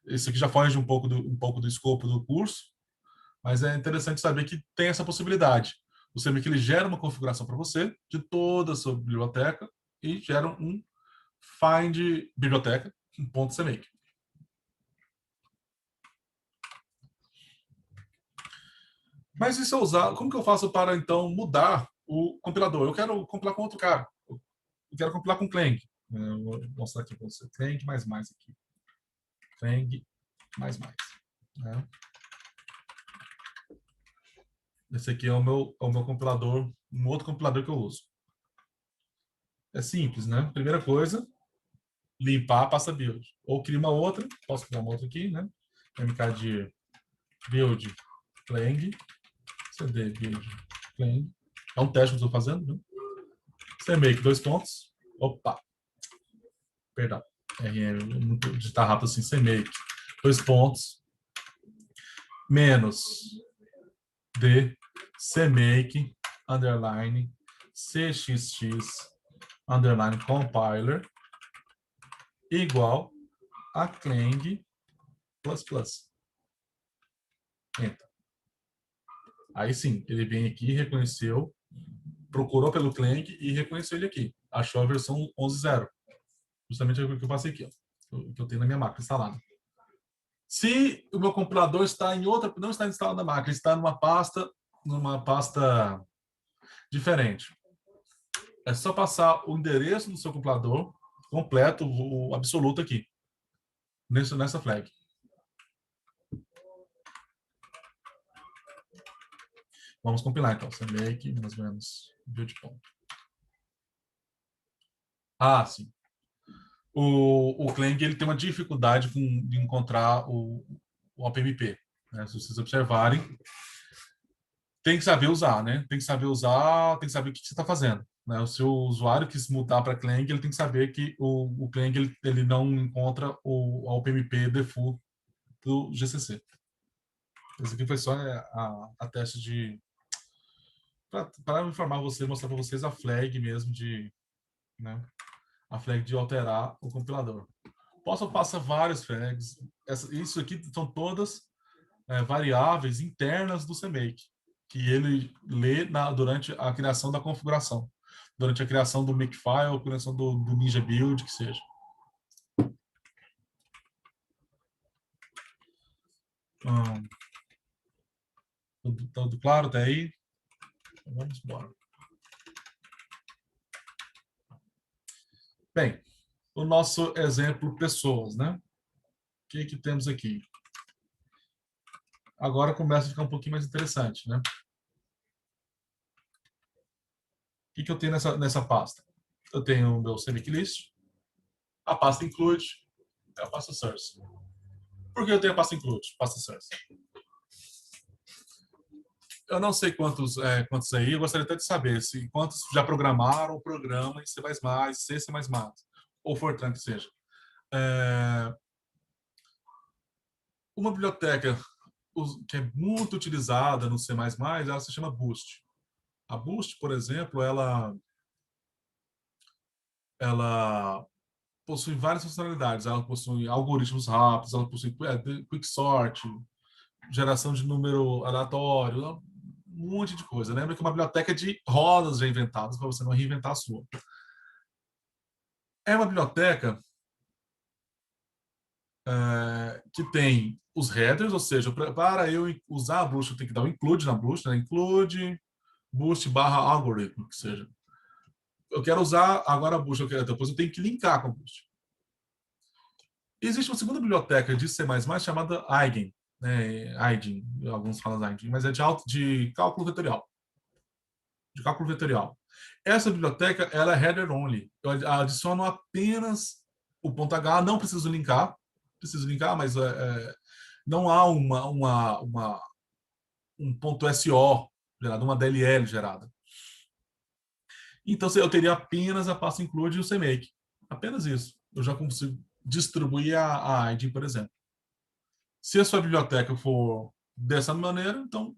Isso aqui já foge um pouco do escopo do curso, mas é interessante saber que tem essa possibilidade. O CMake ele gera uma configuração para você de toda a sua biblioteca e gera um find biblioteca, um ponto CMake. Mas e se eu usar, como que eu faço para então mudar o compilador? Eu quero compilar com outro cara. Eu quero compilar com Clang. Eu vou mostrar aqui para você. Clang mais aqui. Clang mais. Né? Esse aqui é o meu compilador, um outro compilador que eu uso. É simples, né? Primeira coisa, limpar a pasta build. Ou cria uma outra, posso criar uma outra aqui, né? mkdir build Clang, cd build Clang. É um teste que eu estou fazendo, né? CMake, 2 pontos. Opa! Perdão. RM, muito digitar rápido assim, CMake, 2 pontos. Menos D, CMake, underline, CXX, underline compiler, igual a Clang++. Enter. Aí sim, ele vem aqui, reconheceu, procurou pelo Clang e reconheceu ele aqui. Achou a versão 11.0. Justamente o que eu passei aqui, ó, o que eu tenho na minha máquina instalada. Se o meu compilador está em outra, não está instalado na máquina, está numa pasta diferente. É só passar o endereço do seu compilador completo, o absoluto aqui, nessa flag. Vamos compilar então. CMake, mais ou menos, build ponto. Ah, sim. O Clang ele tem uma dificuldade de encontrar o OpenMP. Né? Se vocês observarem, tem que saber usar, né? Tem que saber usar, tem que saber o que você está fazendo. Né? Se o usuário quis mudar para Clang, ele tem que saber que o Clang ele não encontra o OpenMP default do GCC. Esse aqui foi só a teste de para informar você, mostrar para vocês a flag mesmo de, né? A flag de alterar o compilador. Posso passar várias flags. Isso aqui são todas variáveis internas do CMake, que ele lê durante a criação da configuração, durante a criação do Makefile, a criação do Ninja Build, que seja. Tudo claro até aí? Vamos embora. Bem, o nosso exemplo pessoas, né? O que temos aqui? Agora começa a ficar um pouquinho mais interessante, né? O que eu tenho nessa pasta? Eu tenho o meu CMake list, a pasta include, e a pasta source. Por que eu tenho a pasta include, pasta source? Eu não sei quantos aí, eu gostaria até de saber quantos já programaram o programa em C++, C++, ou Fortran que seja. Uma biblioteca que é muito utilizada no C++, ela se chama Boost. A Boost, por exemplo, ela possui várias funcionalidades. Ela possui algoritmos rápidos, ela possui quicksort, geração de número aleatório, um monte de coisa. Lembra que é uma biblioteca de rodas já inventadas para você não reinventar a sua. É uma biblioteca que tem os headers, ou seja, para eu usar a Boost, eu tenho que dar um include na Boost, né? Include Boost barra algoritmo, que seja. Eu quero usar agora a Boost, depois eu tenho que linkar com a Boost. Existe uma segunda biblioteca de C++ chamada Eigen, né? Eigen, alguns falam Eigen, mas é de cálculo vetorial. De cálculo vetorial. Essa biblioteca, ela é header only. Eu adiciono apenas o ponto H, não preciso linkar, mas não há um ponto SO gerado, uma DLL gerada. Então, eu teria apenas a pasta include e o CMake. Apenas isso. Eu já consigo distribuir a ID, por exemplo. Se a sua biblioteca for dessa maneira, então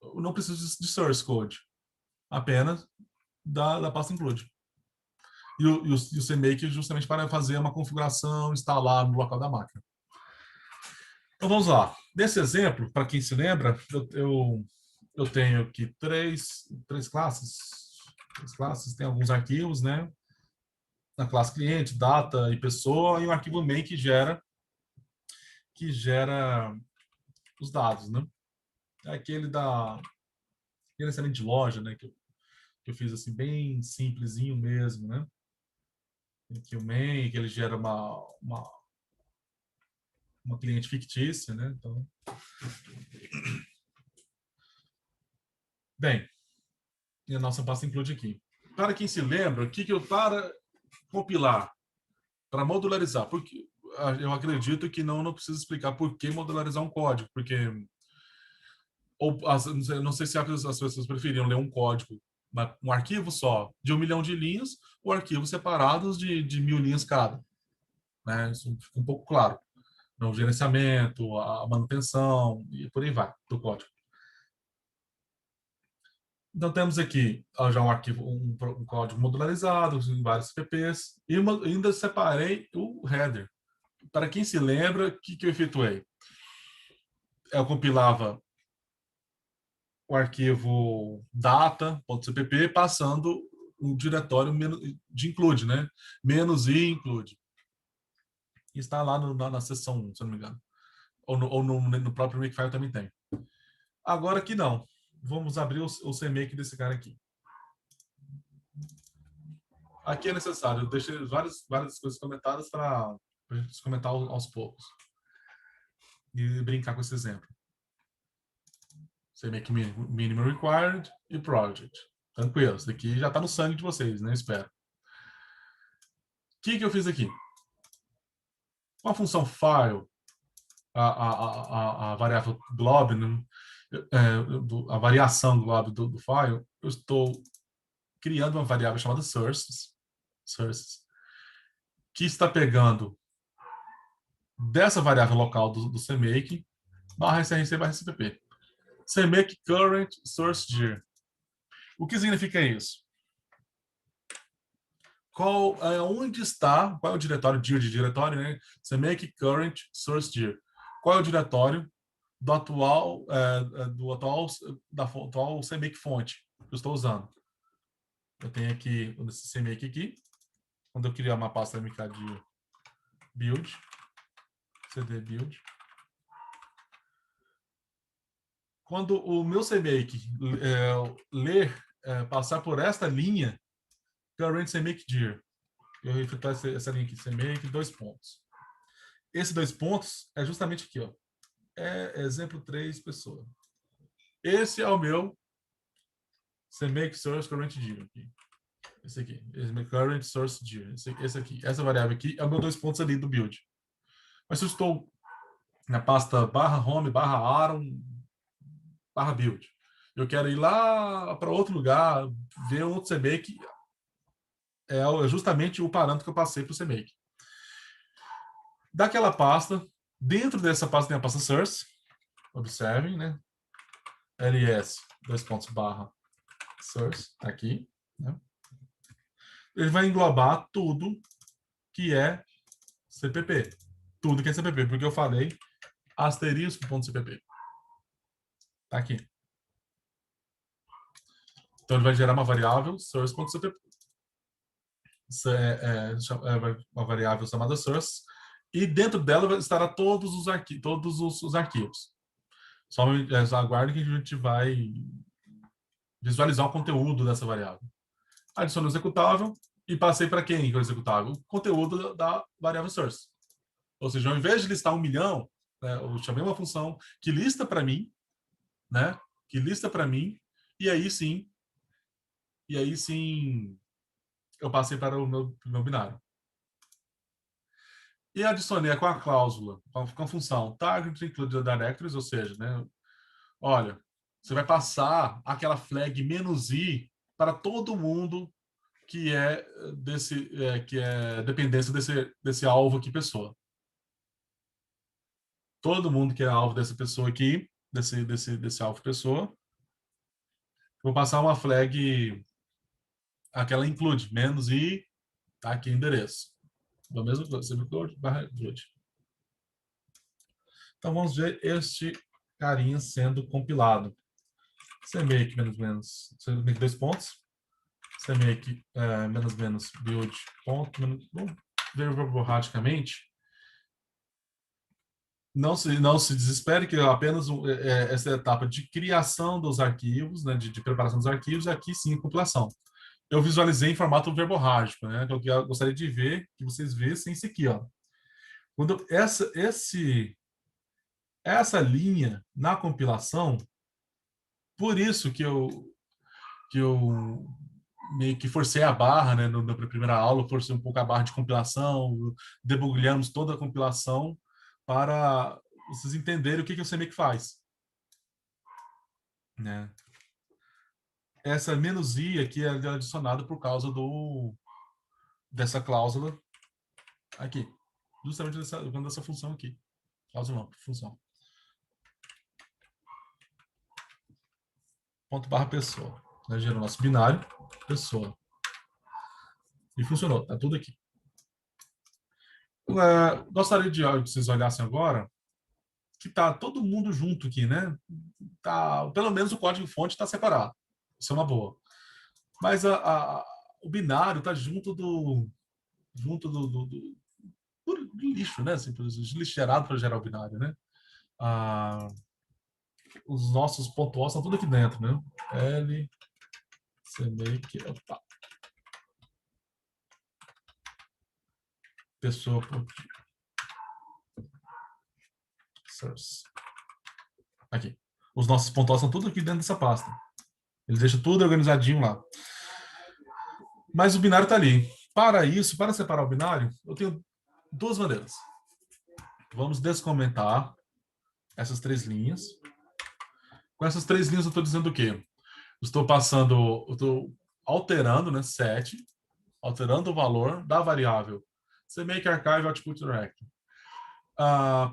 eu não preciso de source code. Apenas da pasta include. E o CMake justamente para fazer uma configuração, instalar no local da máquina. Então vamos lá. Nesse exemplo, para quem se lembra, eu tenho aqui três classes. Três classes, tem alguns arquivos, né? Na classe cliente, data e pessoa, e o arquivo main que gera os dados, né? É aquele da gerenciamento de loja, né? Que eu fiz assim bem simplesinho mesmo, né? Aqui o main, que ele gera uma cliente fictícia, né? Então, bem, e a nossa pasta include aqui. Para quem se lembra, o que eu para compilar, para modularizar, porque eu acredito que não preciso explicar por que modularizar um código, porque não sei se as pessoas preferiam ler um código, um arquivo só de 1 milhão de linhas, ou arquivos separados de 1.000 linhas cada. Né? Isso fica um pouco claro. O gerenciamento, a manutenção e por aí vai, do código. Então, temos aqui já um arquivo, um código modularizado, em vários CPPs, e ainda separei o header. Para quem se lembra, o que eu efetuei? Eu compilava o arquivo data.cpp, passando o diretório de include, né? -i include. E está lá na seção 1, se eu não me engano. Ou no próprio Makefile também tem. Agora aqui não. Vamos abrir o CMake desse cara aqui. Aqui é necessário. Eu deixei várias coisas comentadas para a gente comentar aos poucos. E brincar com esse exemplo. CMake Minimum Required e Project. Tranquilo. Isso daqui já está no sangue de vocês, né? Espero. O que eu fiz aqui? Com a função file, a variável glob, né? A variação glob do file, eu estou criando uma variável chamada sources, que está pegando dessa variável local do CMake, /src/cpp. CMake current source dir. O que significa isso? Qual é o diretório dir de diretório, né? CMake current source dir. Qual é o diretório do atual CMake fonte que eu estou usando? Eu tenho aqui esse CMake aqui. Quando eu criar uma pasta mk de build, cd build. Quando o meu CMake passar por esta linha, current CMake dir, eu vou efetuar essa linha aqui, CMake, 2 pontos. Esse 2 pontos é justamente aqui, ó. É exemplo 3, pessoa. Esse é o meu CMake source current dir aqui. Esse aqui, esse current source dir, esse aqui, essa variável aqui é o meu 2 pontos ali do build. Mas se eu estou na pasta /home, /aron, /build, eu quero ir lá para outro lugar, ver um outro CMake, é justamente o parâmetro que eu passei para o CMake. Daquela pasta, dentro dessa pasta tem a pasta source, observem, né? ls, /source, aqui, né? Ele vai englobar tudo que é CPP. Tudo que é CPP, porque eu falei asterisco.cpp. Tá aqui. Então, ele vai gerar uma variável source.cpp. Uma variável chamada source. E dentro dela estará todos os arquivos. Só aguarde que a gente vai visualizar o conteúdo dessa variável. Adiciono o executável e passei para quem que é o executável? O conteúdo da variável source. Ou seja, ao invés de listar 1 milhão, né, eu chamei uma função que lista para mim, né? Que lista para mim, e aí sim eu passei para o meu binário. E adicionei com a cláusula, com a função target include directories, ou seja, né, olha, você vai passar aquela flag "-i" para todo mundo que é que é dependência desse alvo aqui, pessoa. Todo mundo que é alvo dessa pessoa aqui, desse alvo pessoa, vou passar uma flag, aquela include "-i", tá aqui o endereço. Do mesmo semicolon barra include. Então vamos ver este carinha sendo compilado. CMake menos, CMake 2 pontos. CMake menos build ponto. Ver radicalmente. Não se desespere que apenas essa etapa de criação dos arquivos, né, de preparação dos arquivos, aqui sim a compilação. Eu visualizei em formato verborrágico, né, que eu gostaria de ver, que vocês vissem isso aqui, ó. Quando essa linha na compilação, por isso que eu meio que forcei a barra, né, na primeira aula, forcei um pouco a barra de compilação, debulhamos toda a compilação para vocês entenderem o que o CMake faz. Né? Essa "-i" aqui é adicionada por causa dessa cláusula aqui. Justamente dessa função aqui. Cláusula não, função. Ponto barra pessoa. Né? Gerou nosso binário, pessoa. E funcionou, tá tudo aqui. Gostaria de que vocês olhassem agora que tá todo mundo junto aqui, né? Tá, pelo menos o código-fonte está separado. Isso é uma boa. Mas o binário está junto do lixo, né? Assim, lixeirado para gerar o binário, né? Os nossos pontuais estão tudo aqui dentro, né? L, CMake, opa. Pessoa, source. Aqui. Os nossos pontuais estão tudo aqui dentro dessa pasta. Ele deixa tudo organizadinho lá. Mas o binário está ali. Para isso, para separar o binário, eu tenho duas maneiras. Vamos descomentar essas 3 linhas. Com essas 3 linhas eu estou dizendo o quê? Eu estou alterando, né, set, alterando o valor da variável CMake archive output directory.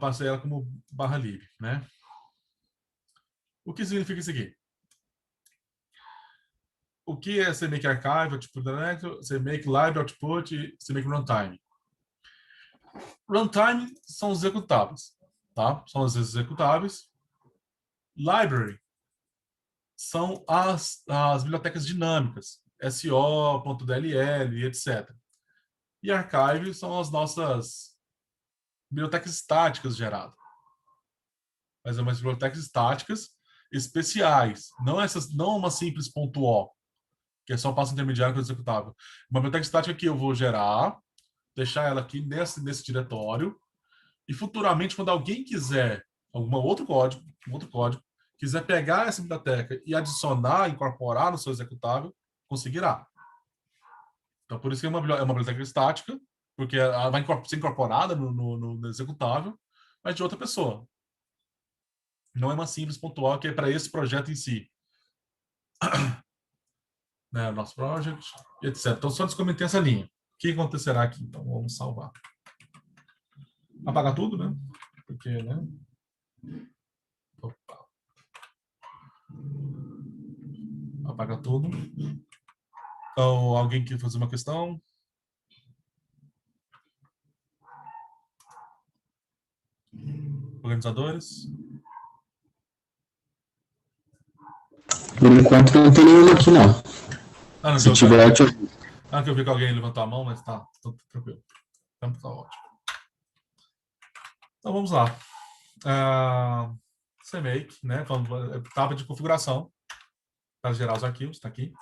Passei ela como /lib, né? O que significa isso aqui? O que é CMake archive output directory, CMake library output e CMake runtime? Runtime são os executáveis, tá? São os executáveis. Library são as bibliotecas dinâmicas, SO.dll, etc. E archive são as nossas bibliotecas estáticas geradas. Mas são umas bibliotecas estáticas especiais, não uma simples .o, que é só um passo intermediário para o executável. Uma biblioteca estática que eu vou gerar, deixar ela aqui nesse diretório, e futuramente, quando alguém quiser algum outro código, quiser pegar essa biblioteca e adicionar, incorporar no seu executável, conseguirá. Então, por isso que é uma biblioteca estática, porque ela vai ser incorporada no executável, mas de outra pessoa. Não é uma simples pontual que é para esse projeto em si. Né, nosso project, etc. Então, só descomentei essa linha. O que acontecerá aqui? Então, vamos salvar. Apagar tudo, né? Porque, né? Opa. Apagar tudo. Então, alguém quer fazer uma questão? Organizadores? Por enquanto não tem nenhuma aqui, não. Ah, não, Se tiver, eu te... que eu vi que alguém levantou a mão, mas tá tranquilo. Então tá ótimo. Então vamos lá. CMake, né? Etapa de configuração para gerar os arquivos, está aqui.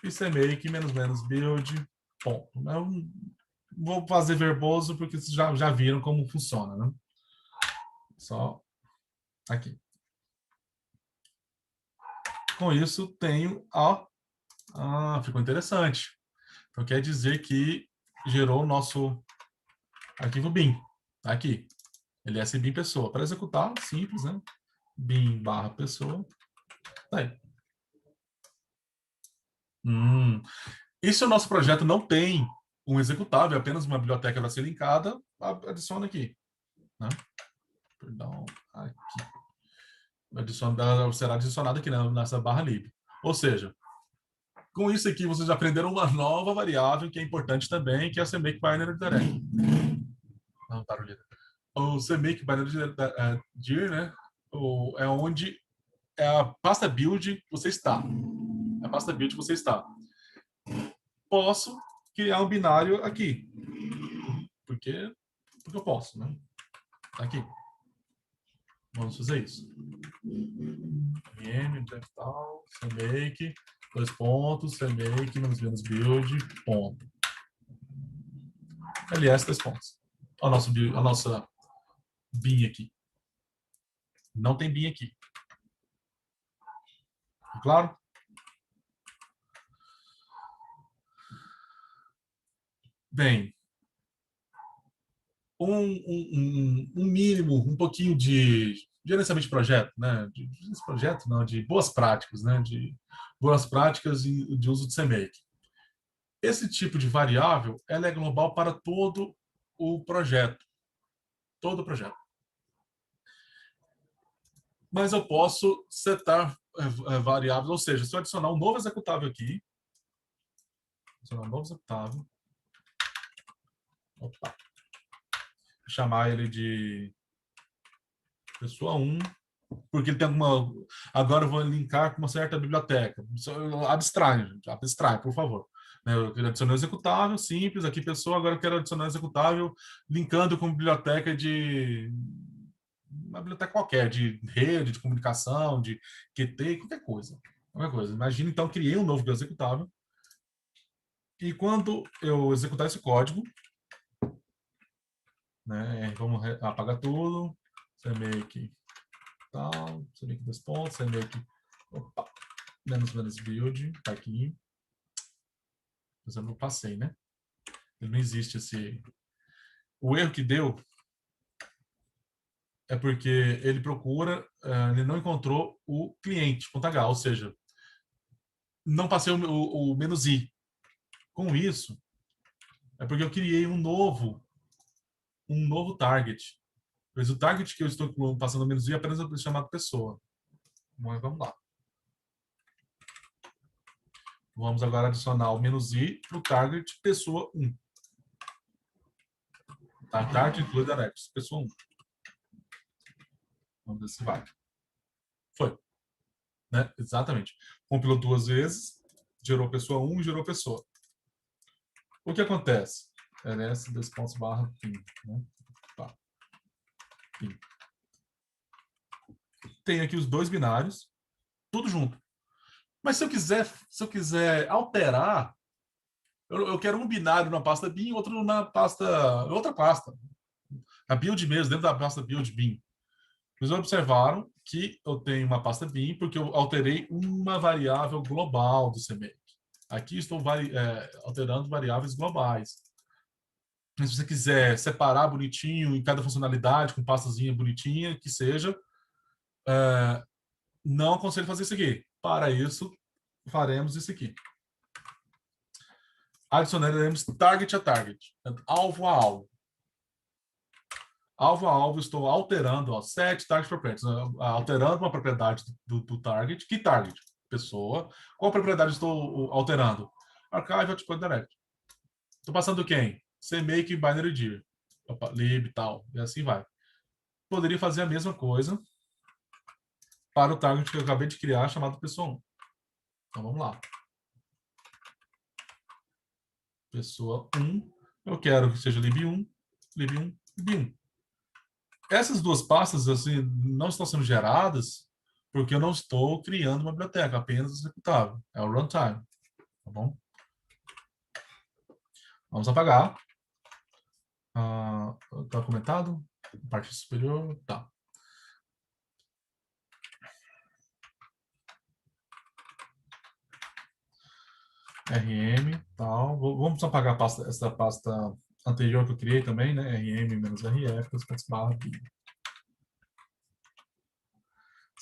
E CMake ---- build, ponto. Eu vou fazer verboso porque vocês já viram como funciona, né? Só aqui. Com isso, tenho ficou interessante. Então, quer dizer que gerou o nosso arquivo bin. Tá aqui. ls bin pessoa. Para executar, simples, né? Bin barra pessoa. Tá aí. E se o nosso projeto não tem um executável, é apenas uma biblioteca para ser linkada, adiciona aqui. Né? Perdão, aqui. Será adicionado aqui nessa barra lib. Ou seja, com isso aqui, vocês aprenderam uma nova variável que é importante também, que é a CMake Binary Direct. Não, barulho. O CMake Binary Dir, né? É onde é a pasta build que você está. É a pasta build que você está. Posso criar um binário aqui. Porque eu posso, né? Tá aqui. Vamos fazer isso. Tal, CMake, dois pontos, CMake, --build, ponto. ls, dois pontos. A nossa bin aqui. Não tem bin aqui. Claro? Bem, um mínimo, um pouquinho de gerenciamento de projeto, né? De boas práticas, né? De boas práticas de uso de CMake. Esse tipo de variável, ela é global para todo o projeto. Todo o projeto. Mas eu posso setar variáveis, ou seja, se eu adicionar um novo executável aqui, opa, chamar ele de pessoa 1, porque ele tem alguma... Agora eu vou linkar com uma certa biblioteca. Abstrai, por favor. Eu quero adicionar um executável simples, aqui pessoa, agora eu quero adicionar um executável linkando com biblioteca de... uma biblioteca qualquer, de rede, de comunicação, de QT, qualquer coisa. Imagina, então, criei um novo executável. E quando eu executar esse código, né, vamos apagar tudo, CMake tal, CMake dois pontos, CMake, opa, --build, tá aqui. Mas eu não passei, né? Ele não existe esse... O erro que deu é porque ele procura, ele não encontrou o cliente, .h, ou seja, não passei o "-i". Com isso, é porque eu criei um novo target. Mas o target que eu estou passando o "-i" é apenas chamado pessoa. Mas vamos lá. Vamos agora adicionar o "-i" para o target pessoa 1. Tá? Target inclui direct, pessoa 1. Vamos ver se vai. Foi. Né? Exatamente. Compilou duas vezes, gerou pessoa 1 e gerou pessoa. O que acontece? ls, dois pontos, barra, pin. Né? Tá. Pin. Tem aqui os dois binários, tudo junto. Mas se eu quiser alterar, eu quero um binário na pasta bin, outro na outra pasta. A build mesmo, dentro da pasta build bin. Vocês observaram que eu tenho uma pasta bin porque eu alterei uma variável global do CMake. Aqui estou alterando variáveis globais. Mas se você quiser separar bonitinho em cada funcionalidade, com pastazinha bonitinha, que seja, não aconselho fazer isso aqui. Para isso, faremos isso aqui. Adicionaremos target a target, alvo a alvo. Alvo a alvo, estou alterando, set target properties, alterando uma propriedade do target. Que target? Pessoa. Qual propriedade estou alterando? Archive output direct. Estou passando quem? CMake binary dir. Lib e tal. E assim vai. poderia fazer a mesma coisa para o target que eu acabei de criar, chamado pessoa 1. Então, vamos lá. Pessoa 1, eu quero que seja lib1, lib1, lib1. Essas duas pastas assim, não estão sendo geradas porque eu não estou criando uma biblioteca, apenas executável. É o runtime. Tá bom? Vamos apagar. Está comentado? Parte superior. Tá. RM, tal. Vamos apagar essa pasta anterior que eu criei também, né? RM-RF,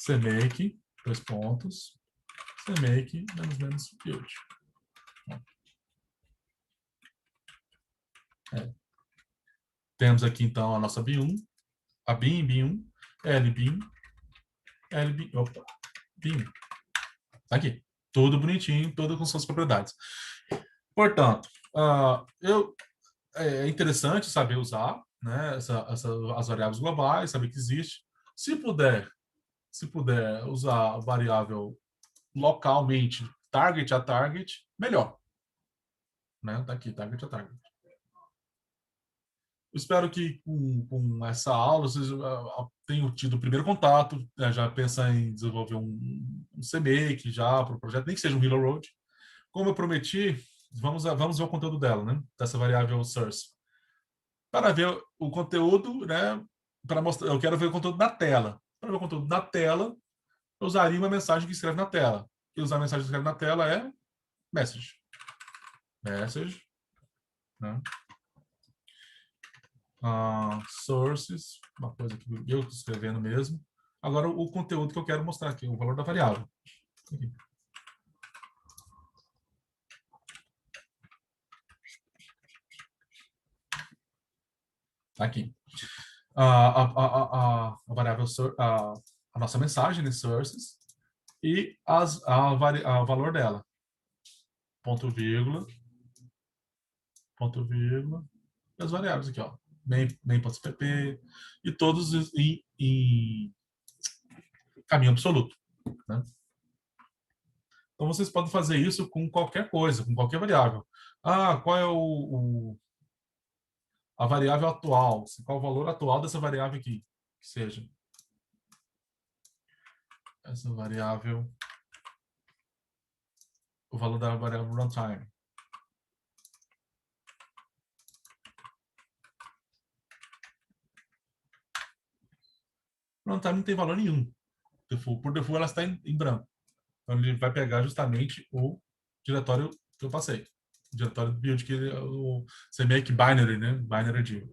cmake, 2 pontos. Cmake, -build. Temos aqui, então, a nossa bin1, a bin1, lbin, opa, bin1. Tá aqui. Tudo bonitinho, tudo com suas propriedades. Portanto, é interessante saber usar, né, as variáveis globais, saber que existe. Se puder usar a variável localmente, target a target, melhor. Né? Tá aqui, target a target. Eu espero que com essa aula vocês tenham tido o primeiro contato, né? Já pensa em desenvolver um CMake já para o projeto, nem que seja um Hilo Road. Como eu prometi, vamos ver o conteúdo dela, né? Dessa variável source. Para ver o conteúdo, né? Para mostrar, eu quero ver o conteúdo na tela. Para ver o conteúdo na tela, eu usaria uma mensagem que escreve na tela. E usar a mensagem que escreve na tela é message. Message, né? Sources, uma coisa que eu estou escrevendo mesmo. Agora, o conteúdo que eu quero mostrar aqui, o valor da variável. Aqui. Aqui. A variável, a nossa mensagem, né, sources, e o valor dela. Ponto, vírgula, e as variáveis aqui, ó. main.cpp, e todos em caminho absoluto. Né? Então, vocês podem fazer isso com qualquer coisa, com qualquer variável. Qual é a variável atual? Qual o valor atual dessa variável aqui? Que seja essa variável, o valor da variável runtime. Runtime não tem valor nenhum. Por default, ela está em branco. Então, ele vai pegar justamente o diretório que eu passei. O diretório build, que é o CMake binary, né? Binary div.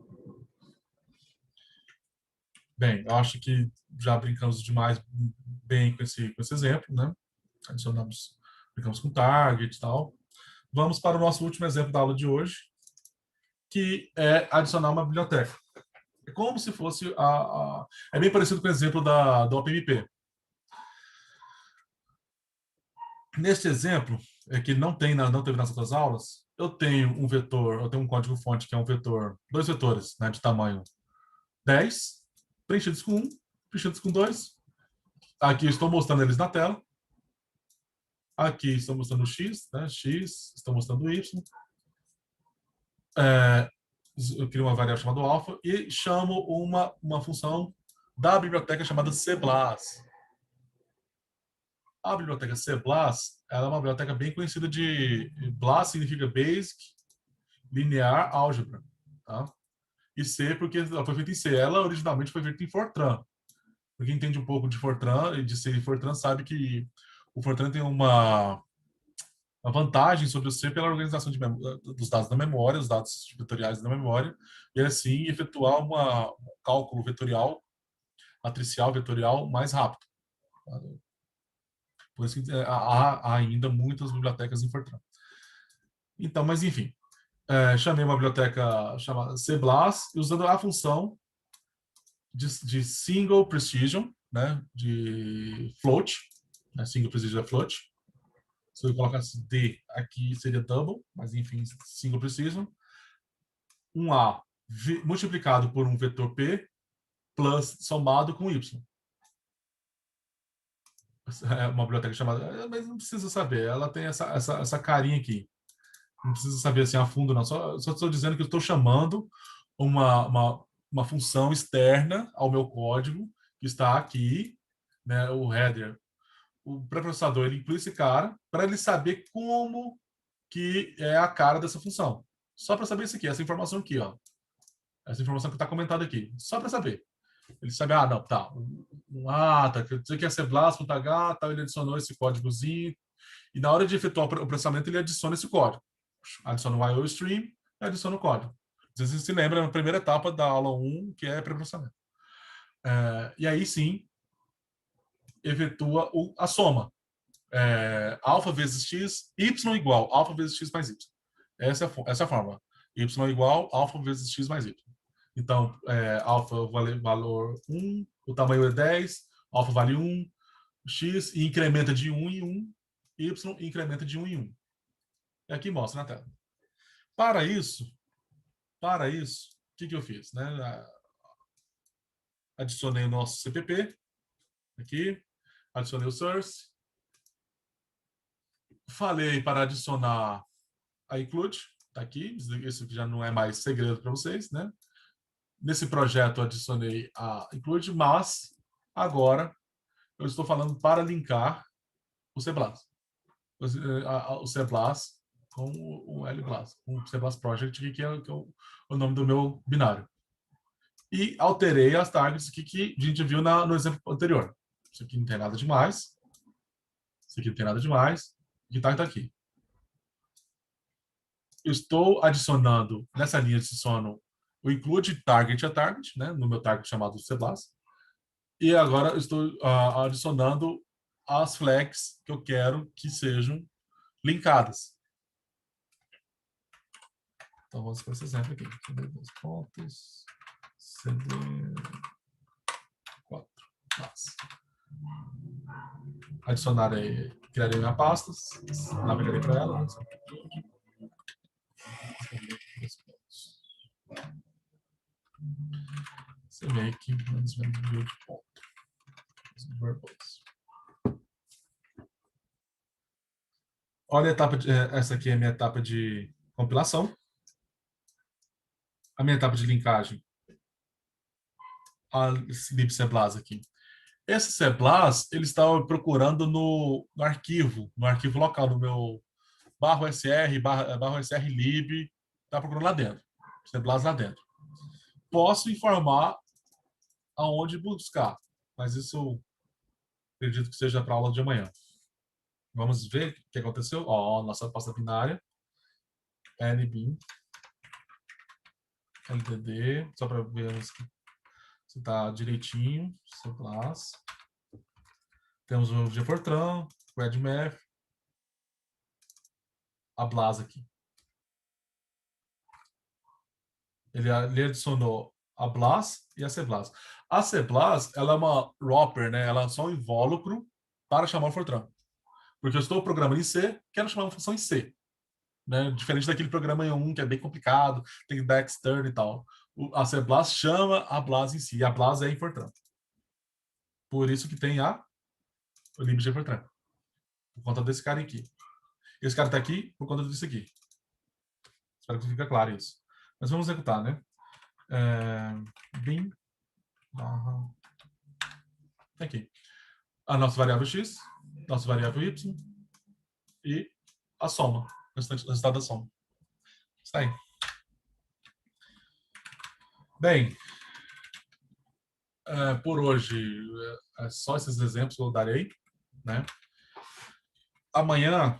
Bem, eu acho que já brincamos demais bem com esse exemplo, né? Brincamos com target e tal. Vamos para o nosso último exemplo da aula de hoje, que é adicionar uma biblioteca. É como se fosse é bem parecido com o exemplo do OpenMP. Neste exemplo, que não teve nas outras aulas, eu tenho um vetor, eu tenho um código-fonte que é um vetor, 2 vetores, né, de tamanho 10, preenchidos com 1, preenchidos com 2. Aqui estou mostrando eles na tela. Aqui estou mostrando o x, né, x, estou mostrando o y. Eu crio uma variável chamada alpha e chamo uma função da biblioteca chamada cblas. A biblioteca cblas, ela é uma biblioteca bem conhecida de... BLAS significa Basic Linear Algebra. Tá? E C porque ela foi feita em C. Ela originalmente foi feita em Fortran. Para quem entende um pouco de Fortran e de C e Fortran sabe que o Fortran tem uma vantagem sobre o C pela organização dos dados da memória, os dados vetoriais da memória, e assim efetuar um cálculo vetorial, matricial vetorial mais rápido. Por isso que há ainda muitas bibliotecas em Fortran. Então, mas enfim, chamei uma biblioteca chamada cblas, usando a função de single precision, né, de float, né, single precision é float. Se eu colocasse D aqui seria double, mas enfim, single precision. Um A multiplicado por um vetor P, plus somado com y. É uma biblioteca chamada... Mas não precisa saber. Ela tem essa carinha aqui. Não precisa saber assim a fundo, não. Só estou dizendo que eu estou chamando uma função externa ao meu código, que está aqui, né, o header. O pré-processador ele inclui esse cara para ele saber como que é a cara dessa função. Só para saber isso aqui, essa informação aqui, ó. Essa informação que está comentada aqui. Só para saber. Ele sabe, não, tá. Tá, isso aqui é cblast.h, tá, ele adicionou esse códigozinho. E na hora de efetuar o processamento, ele adiciona esse código. Adiciona o IO stream e adiciona o código. Você se lembra na primeira etapa da aula 1, que é pré-processamento. E aí sim, efetua a soma. Alfa vezes x, y igual alfa vezes x mais y. Essa é a fórmula. Y igual alfa vezes x mais y. Então, alfa vale valor 1, o tamanho é 10, alfa vale 1, x incrementa de 1 em 1, y incrementa de 1 em 1. E aqui mostra na tela. Para isso, o que eu fiz? Né? Adicionei o nosso CPP, aqui, adicionei o source, falei para adicionar a include, está aqui, isso já não é mais segredo para vocês, né? Nesse projeto adicionei a include, mas agora eu estou falando para linkar o CBLAS. O CBLAS com o LBLAS, com o CBLAS Project, que é o nome do meu binário. E alterei as targets que a gente viu no exemplo anterior. Isso aqui não tem nada demais. Isso aqui não tem nada demais. O que está aqui. Eu estou adicionando, nessa linha adiciono o include target a target, né, no meu target chamado CBLAS. E agora eu estou adicionando as flags que eu quero que sejam linkadas. Então vamos para esse exemplo aqui. CD2 pontos, CD4 classe. Adicionarei, criarei minha pasta, navegarei para ela. Você vê aqui, vamos ver o build ponto. Olha a etapa essa aqui é a minha etapa de compilação. A minha etapa de linkagem. A libcblas aqui. Esse cblas, ele estava procurando no arquivo local, no meu /sr lib, está procurando lá dentro. Cblas lá dentro. Posso informar aonde buscar, mas isso acredito que seja para a aula de amanhã. Vamos ver o que aconteceu. Nossa pasta binária. NBIN. LDD. Só para ver se está direitinho. CBLAS. Temos o GFortran, o EdMath. A BLAS aqui. Ele adicionou a BLAS e a CBLAS. A CBLAS, ela é uma wrapper, né? Ela é só um invólucro para chamar o Fortran. Porque eu estou programando em C, quero chamar uma função em C. Né? Diferente daquele programa em 1, que é bem complicado, tem que dar extern e tal. A CBLAS chama a BLAS em si, e a BLAS é em Fortran. Por isso que tem o libgfortran. Por conta desse cara aqui. Esse cara está aqui por conta disso aqui. Espero que fique claro isso. Mas vamos executar, né? Bin. Aqui. A nossa variável x, nossa variável y e a soma, o resultado da soma. Está aí. Bem, por hoje, só esses exemplos que eu darei, né? Amanhã,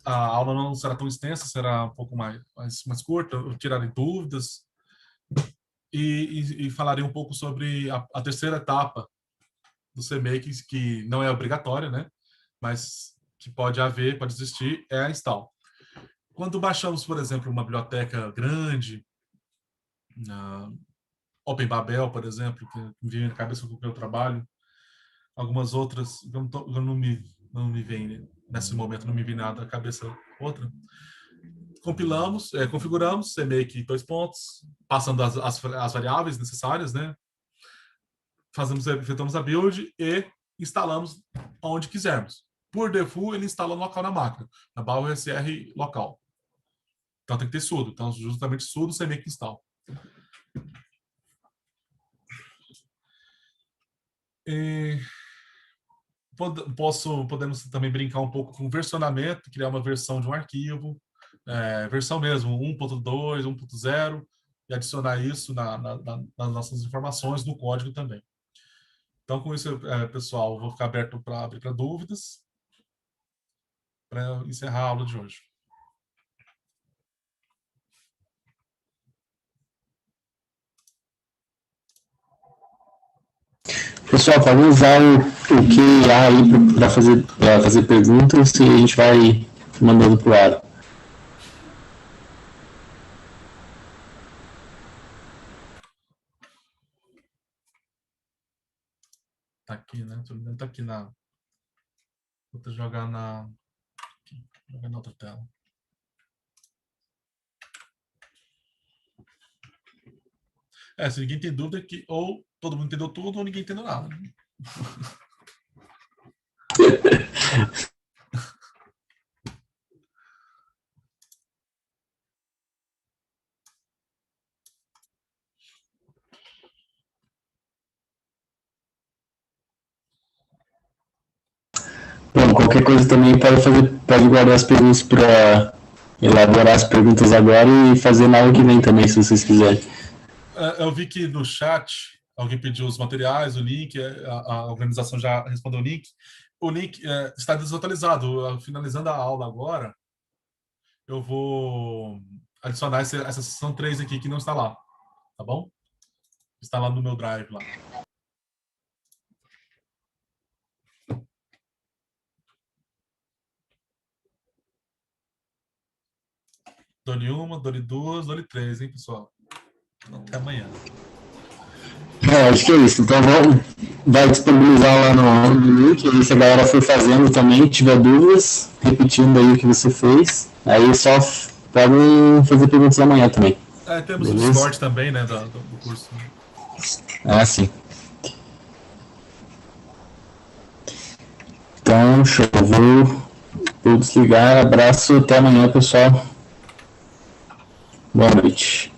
a aula não será tão extensa, será um pouco mais curta, eu tirarei dúvidas e falarei um pouco sobre a terceira etapa do CMake, que não é obrigatória, né? Mas que pode existir, é a install. Quando baixamos, por exemplo, uma biblioteca grande, OpenBabel, por exemplo, que me vem na cabeça com o meu trabalho, algumas outras, não me vem, nesse momento, não me vem nada na cabeça outra. Compilamos, configuramos, CMake 2 pontos, passando as variáveis necessárias, né? efetuamos a build e instalamos onde quisermos. Por default, ele instala no local na máquina, na barra USR local. Então tem que ter sudo. Então, justamente sudo cmake install. Podemos também brincar um pouco com versionamento, criar uma versão de um arquivo, versão mesmo, 1.2, 1.0, e adicionar isso nas nossas informações no código também. Então, com isso, pessoal, vou ficar aberto para abrir para dúvidas, para encerrar a aula de hoje. Pessoal, pode usar o QA aí para fazer perguntas e a gente vai mandando para o ar. Tá aqui, né? Tá aqui na... Vou jogar na outra tela. Se ninguém tem dúvida, que ou todo mundo entendeu tudo ou ninguém entendeu nada. Bom, qualquer coisa também pode guardar as perguntas para elaborar as perguntas agora e fazer na aula que vem também, se vocês quiserem. Eu vi que no chat alguém pediu os materiais, o link, a organização já respondeu o link. O link está desatualizado. Finalizando a aula agora, eu vou adicionar essa sessão 3 aqui que não está lá, tá bom? Está lá no meu drive lá. Dole uma, dole duas, dole três, hein, pessoal? Até amanhã. Acho que é isso. Então, vai disponibilizar lá no link. E se a galera for fazendo também, tiver dúvidas, repetindo aí o que você fez, aí só podem fazer perguntas amanhã também. Temos o Discord também, né, do curso. Sim. Então, show. Vou desligar. Abraço. Até amanhã, pessoal. Boa noite.